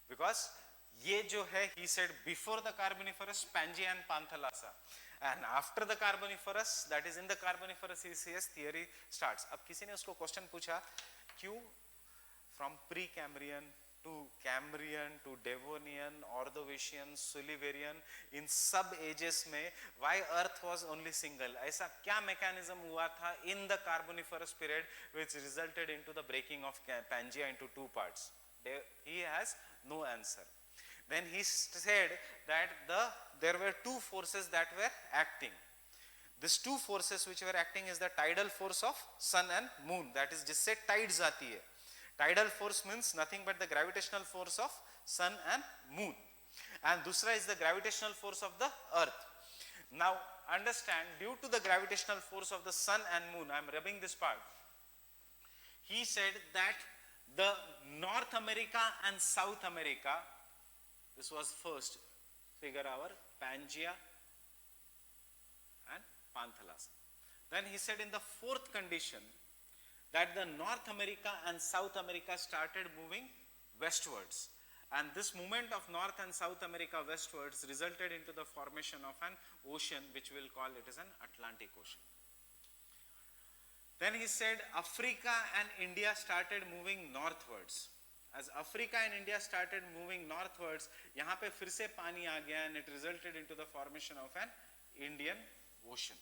Because ye jo hai, he said, before the Carboniferous, Pangaea and Panthalassa. And after the Carboniferous, that is in the Carboniferous, his theory starts. Ab kisi ne usko question pucha, kyun from pre-Cambrian to Cambrian to Devonian, Ordovician, Silurian, in sub-ages mein, why Earth was only single? Aisa kya mechanism hua tha in the Carboniferous period which resulted into the breaking of Pangaea into two parts? He has no answer. Then he said that there were two forces that were acting. These two forces which were acting is the tidal force of sun and moon, that is jisse tides aati hai. Tidal force means nothing but the gravitational force of sun and moon. And dusra is the gravitational force of the earth. Now understand, due to the gravitational force of the sun and moon, I am rubbing this part. He said that the North America and South America, this was first figure our Pangaea and Panthalassa. Then he said in the fourth condition, that the North America and South America started moving westwards. And this movement of North and South America westwards resulted into the formation of an ocean which we will call it as an Atlantic Ocean. Then he said Africa and India started moving northwards. As Africa and India started moving northwards, यहाँ पे फिर से पानी आ गया and it resulted into the formation of an Indian Ocean.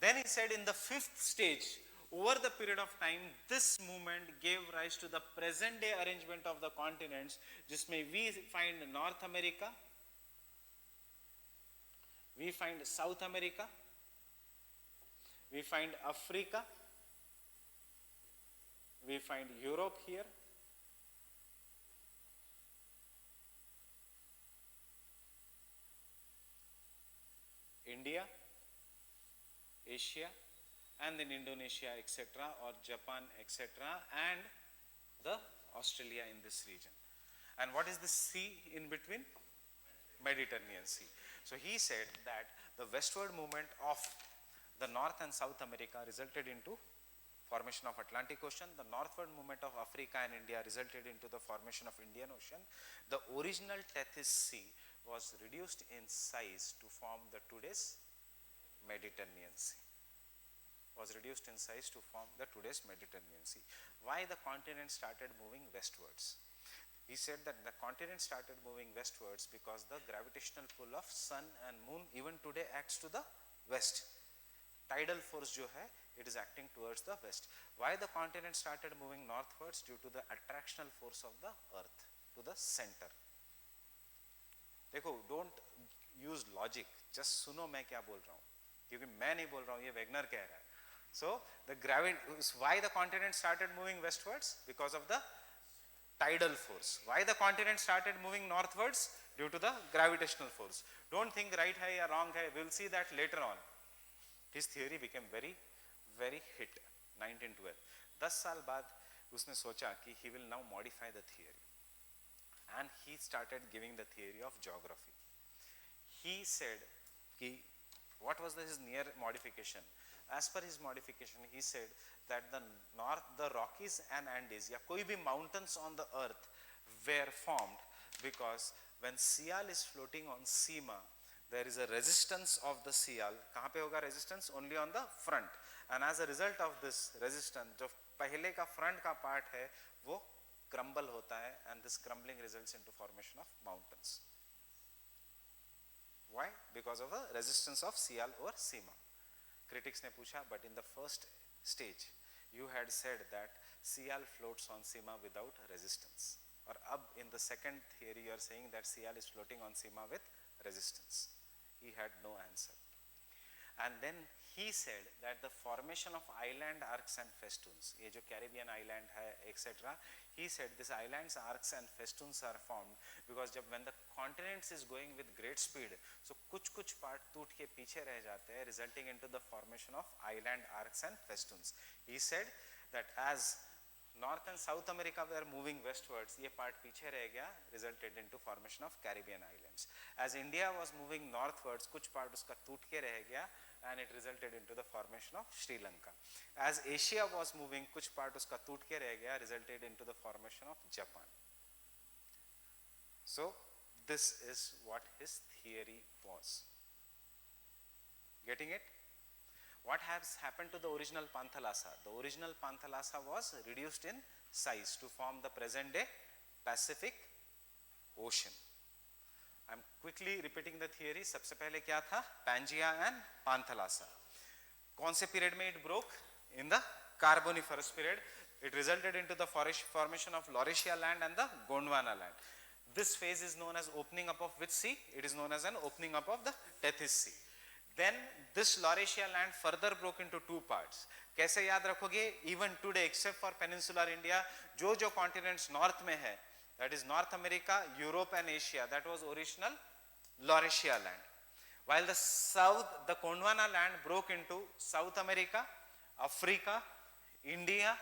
Then he said in the fifth stage, over the period of time, this movement gave rise to the present day arrangement of the continents, जिसमें we find North America, We find South America, we find Africa, we find Europe here, India, Asia, and then Indonesia, etc., or Japan, etc., and the Australia in this region. And what is the sea in between? Mediterranean Sea. So he said that the westward movement of the North and South America resulted into formation of Atlantic Ocean. The northward movement of Africa and India resulted into the formation of Indian Ocean. The original Tethys Sea was reduced in size to form the today's Mediterranean Sea. Was reduced in size to form the today's Mediterranean Sea. Why the continent started moving westwards? He said that the continent started moving westwards because the gravitational pull of sun and moon even today acts to the west. Tidal force jo hai, it is acting towards the west. Why the continent started moving northwards? Due to the attractional force of the earth to the center. देखो, don't use logic, just सुनो मैं क्या बोल रहा हूँ, क्योंकि मैं नहीं बोल रहा हूँ, ये वेगनर कह रहा है. So the gravity, why the continent started moving westwards? Because of the tidal force. Why the continent started moving northwards? Due to the gravitational force. Don't think right hai or wrong hai, we'll see that later on. His theory became very, very hit. 1912. 10 साल बाद उसने सोचा कि he will now modify the theory. And he started giving the theory of geography. He said, कि, what was his near modification? As per his modification, he said that the Rockies and Andes, या कोई भी mountains on the earth were formed because when Sial is floating on Sima, there is a resistance of the Sial. कहाँ पे होगा resistance? Only on the front. And as a result of this resistance, जो पहले का front का part है, वो crumble होता है, and this crumbling results into formation of mountains. Why? Because of the resistance of Sial over Sima. Critics ने पूछा, but in the first stage, you had said that Sial floats on Sima without resistance. Or अब in the second theory, you are saying that Sial is floating on Sima with resistance. He had no answer. And then he said that the formation of island arcs and festoons, ये जो Caribbean island है, etc., he said this islands, arcs and festoons are formed because when the continents is going with great speed, so कुछ part टूट के पीछे रह जाते हैं, resulting into the formation of island arcs and festoons. He said that as North and South America were moving westwards, ये part पीछे रह गया, resulted into formation of Caribbean islands. As India was moving northwards, कुछ part उसका टूट के रह गया, and it resulted into the formation of Sri Lanka. As Asia was moving, कुछ part उसका टूट के रह गया, resulted into the formation of Japan. So this is what his theory was. Getting it? What has happened to the original Panthalassa? The original Panthalassa was reduced in size to form the present day Pacific Ocean. I am quickly repeating the theory. सबसे पहले क्या था? Pangaea and Panthalassa. कौन से period में it broke? In the Carboniferous period. It resulted into the formation of Laurasia land and the Gondwana land. This phase is known as opening up of which sea? It is known as an opening up of the Tethys Sea. Then this Laurasia land further broke into two parts. कैसे याद रखोगे? Even today, except for peninsular India, जो continents north में है, that is North America, Europe and Asia, that was original Laurasia land. While the south, the Gondwana land broke into South America, Africa, India,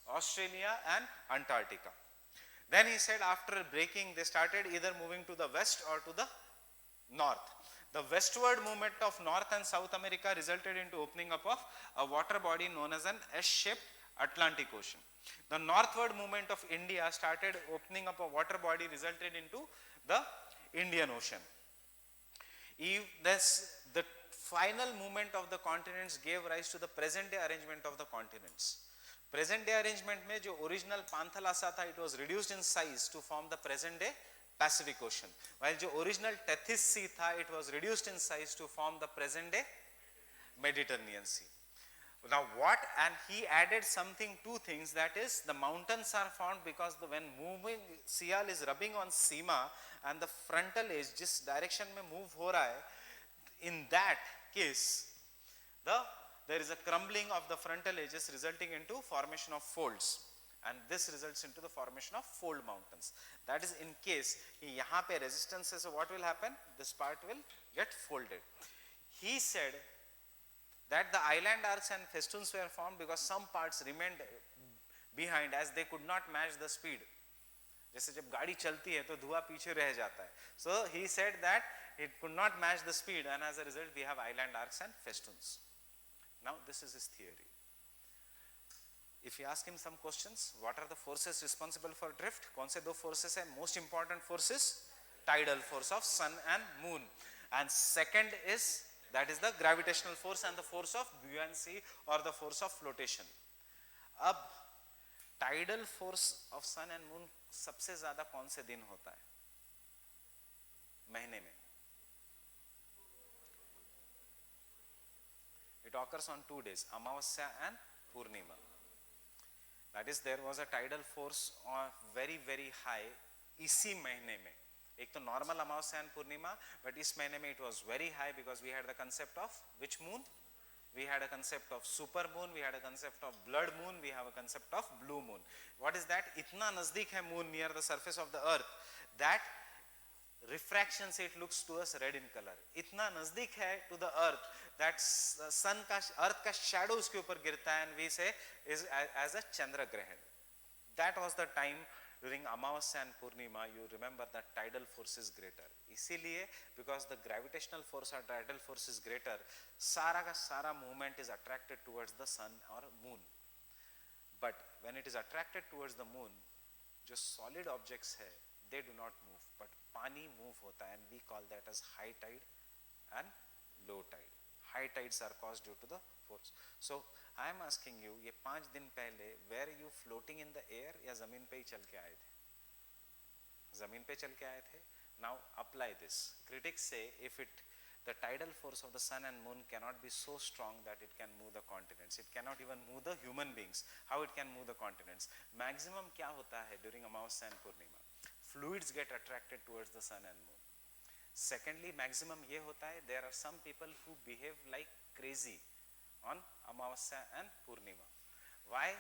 Australia and Antarctica. Then he said after breaking, they started either moving to the west or to the north. The westward movement of North and South America resulted into opening up of a water body known as an S-shaped Atlantic Ocean. The northward movement of India started opening up a water body resulted into the Indian Ocean. The final movement of the continents gave rise to the present day arrangement of the continents. Present day arrangement में जो original Panthalassa था, it was reduced in size to form the present day Pacific Ocean. While the original Tethys Sea tha, it was reduced in size to form the present day Mediterranean Sea. Now what? And he added something, two things, that is the mountains are formed because when moving, Sial is rubbing on Sima and the frontal edge, जिस direction में move हो रहा है, in that case, there is a crumbling of the frontal edges resulting into formation of folds, and this results into the formation of fold mountains. That is in case यहाँ पे resistance है, so what will happen? This part will get folded. He said that the island arcs and festoons were formed because some parts remained behind as they could not match the speed. जैसे जब गाड़ी चलती है तो धुआं पीछे रह जाता है. So he said that it could not match the speed, and as a result we have island arcs and festoons. Now this is his theory. If you ask him some questions, what are the forces responsible for drift? कौन से दो forces हैं? Most important forces, tidal force of sun and moon, and second is, that is the gravitational force and the force of buoyancy or the force of flotation. अब tidal force of sun and moon सबसे ज्यादा कौन से दिन होता है महीने में? It occurs on 2 days, Amavasya and Purnima. That is, there was a tidal force very very high इसी महीने में. एक तो normal Amavasya and Purnima, but इस महीने में it was very high because we had the concept of which moon? We had a concept of super moon, we had a concept of blood moon, we have a concept of blue moon. What is that? इतना नजदीक है moon near the surface of the earth that refraction से it looks to us red in color. इतना नजदीक है to the earth that sun का earth का shadow उसके ऊपर गिरता है, and we say is as a Chandra Grahan. That was the time during Amavasya and Purnima. You remember that tidal force is greater. इसीलिए because the gravitational force or tidal force is greater, सारा का सारा movement is attracted towards the sun or moon. But when it is attracted towards the moon, जो solid objects है, they do not move, but पानी move होता है, and we call that as high tide and low tide. High tides are caused due to the force. So I am asking you, ये 5 दिन पहले were you floating in the air या जमीन पे ही चल के आए थे? जमीन पे चल के आए थे. Now apply this. Critics say if the tidal force of the sun and moon cannot be so strong that it can move the continents, it cannot even move the human beings, how it can move the continents? Maximum क्या होता है during Amavasya and Purnima? Fluids get attracted towards the sun and moon. Secondly, maximum ये होता है, there are some people who behave like crazy on Amavasya and Purnima. Why?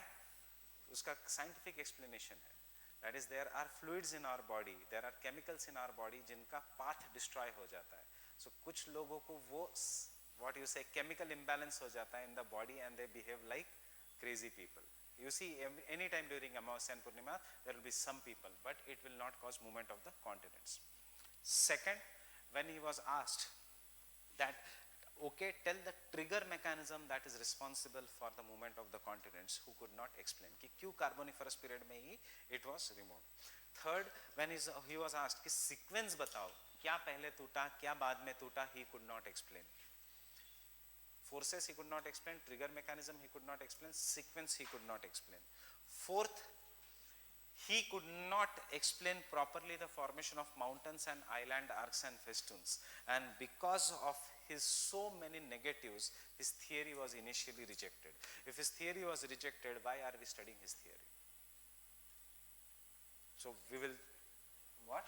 उसका scientific explanation है. That is, there are fluids in our body, there are chemicals in our body जिनका path destroy हो जाता है. So कुछ लोगों को वो what you say chemical imbalance हो जाता है in the body, and they behave like crazy people. You see, any time during Amavasya and Purnima there will be some people, but it will not cause movement of the continents. Second, when he was asked that, okay, tell the trigger mechanism that is responsible for the movement of the continents, who could not explain कि क्यों Carboniferous period में ही it was removed. Third, when he was asked कि sequence बताओ, क्या पहले टूटा क्या बाद में टूटा, he could not explain. Forces he could not explain, trigger mechanism he could not explain, sequence he could not explain. Fourth, he could not explain properly the formation of mountains and island arcs and festoons, and because of his so many negatives, his theory was initially rejected. If his theory was rejected, why are we studying his theory? So we will, what?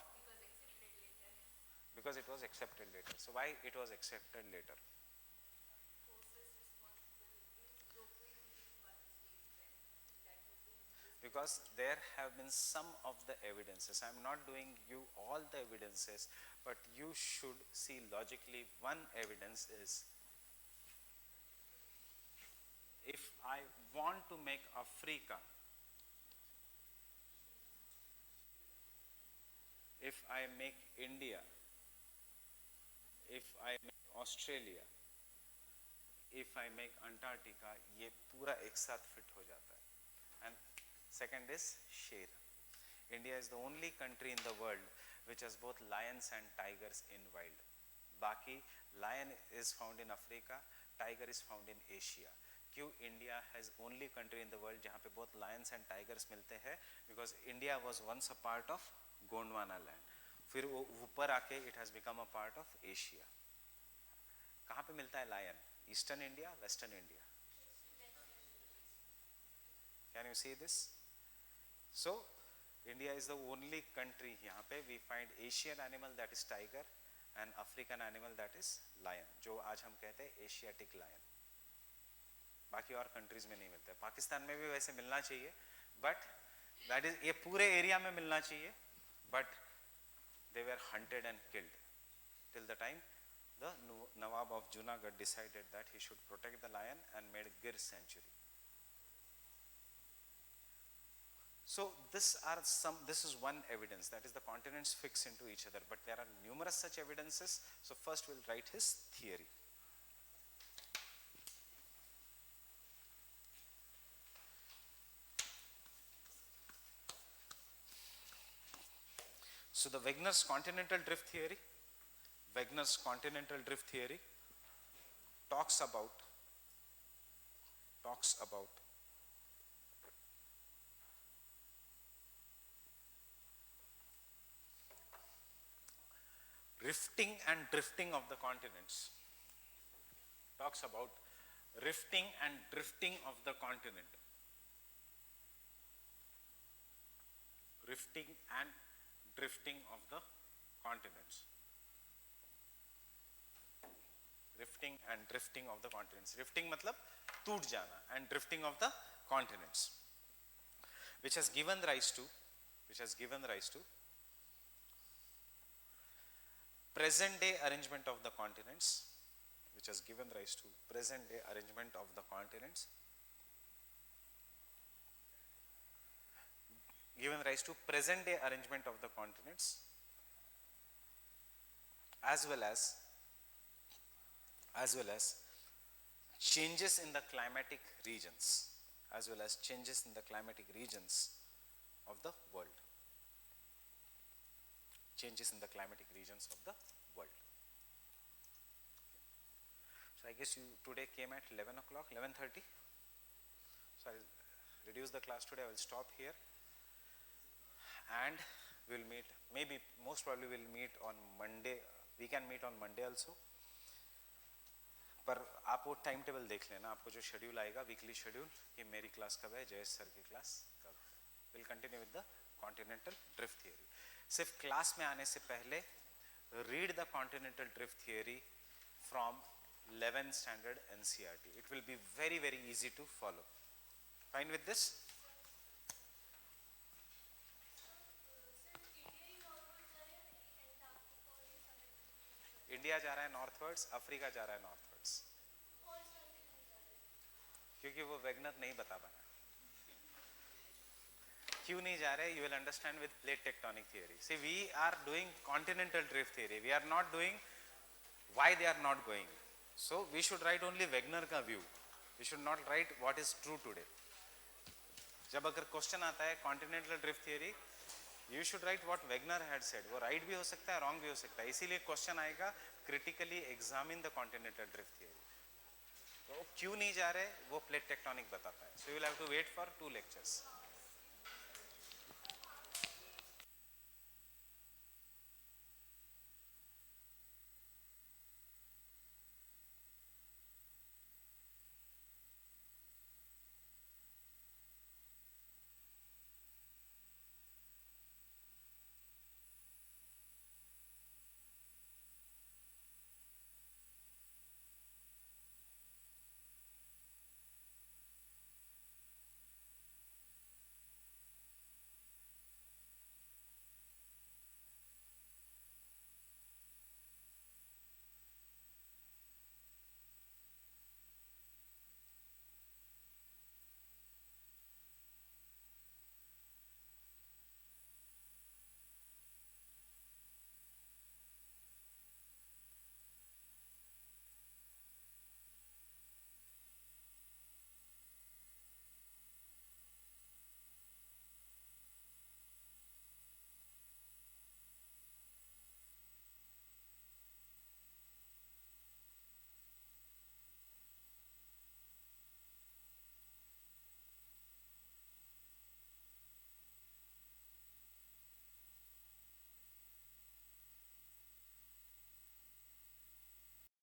Because it was accepted later. So why it was accepted later? Because there have been some of the evidences. I am not doing you all the evidences, but you should see logically. One evidence is, if I want to make Africa, if I make India, if I make Australia, if I make Antarctica, ये पूरा एक साथ fit हो जाता है. And second is share. India is the only country in the world which has both lions and tigers in wild. बाकी lion is found in Africa, tiger is found in Asia. क्यों India has only country in the world जहाँ पे both lions and tigers मिलते हैं? Because India was once a part of Gondwana land. फिर वो ऊपर आके it has become a part of Asia. कहाँ पे मिलता है lion? Eastern India, Western India. Can you see this? So India is the only country यहाँ पे we find Asian animal, that is tiger, an African animal that is lion, जो आज हम कहते हैं एशियाटिक लायन. बाकी और कंट्रीज में नहीं मिलते. पाकिस्तान में भी वैसे मिलना चाहिए, बट दैट इज, ये पूरे एरिया में मिलना चाहिए, but they were hunted and killed till the time the Nawab of Junagadh decided that he should protect the lion and made Gir sanctuary. So this is one evidence, that is the continents fix into each other, but there are numerous such evidences. So first we'll write his theory. So the Wegener's continental drift theory talks about rifting and drifting of the continents. Talks about rifting and drifting of the continent. Rifting and drifting of the continents. Rifting and drifting of the continents. Rifting मतलब टूट जाना, and drifting of the continents, which has given rise to present day arrangement of the continents, as well as changes in the climatic regions, of the world. So I guess you today came at 11 o'clock, 11:30. So I'll reduce the class today. I will stop here, and we'll meet, maybe most probably we'll meet on Monday. We can meet on Monday also. पर आप वो time table देख लेना, आपको जो schedule आएगा, weekly schedule, कि मेरी क्लास कब है, जयेश सर की क्लास कब है. Will continue with the continental drift theory. सिर्फ क्लास में आने से पहले read the continental drift theory from 11th standard NCERT. It will be very, very easy to follow. Fine with this? India जा रहा है नॉर्थवर्ड्स, अफ्रीका जा रहा है नॉर्थवर्ड्स, क्योंकि वो वेगनर नहीं बता पाया. क्यों नहीं जा रहे? You will understand with plate tectonic theory. See we are doing continental drift theory, we are not doing why they are not going. So we should write only Wegener का व्यू, we should not write what is true today. जब अगर question आता है continental drift theory, you should write what Wegener had said. वो right भी हो सकता है, रॉन्ग भी हो सकता है, इसीलिए क्वेश्चन आएगा critically examine the continental drift theory. तो क्यों नहीं जा रहे वो प्लेट टेक्टोनिक बताता है. So you will have to wait for 2 lectures.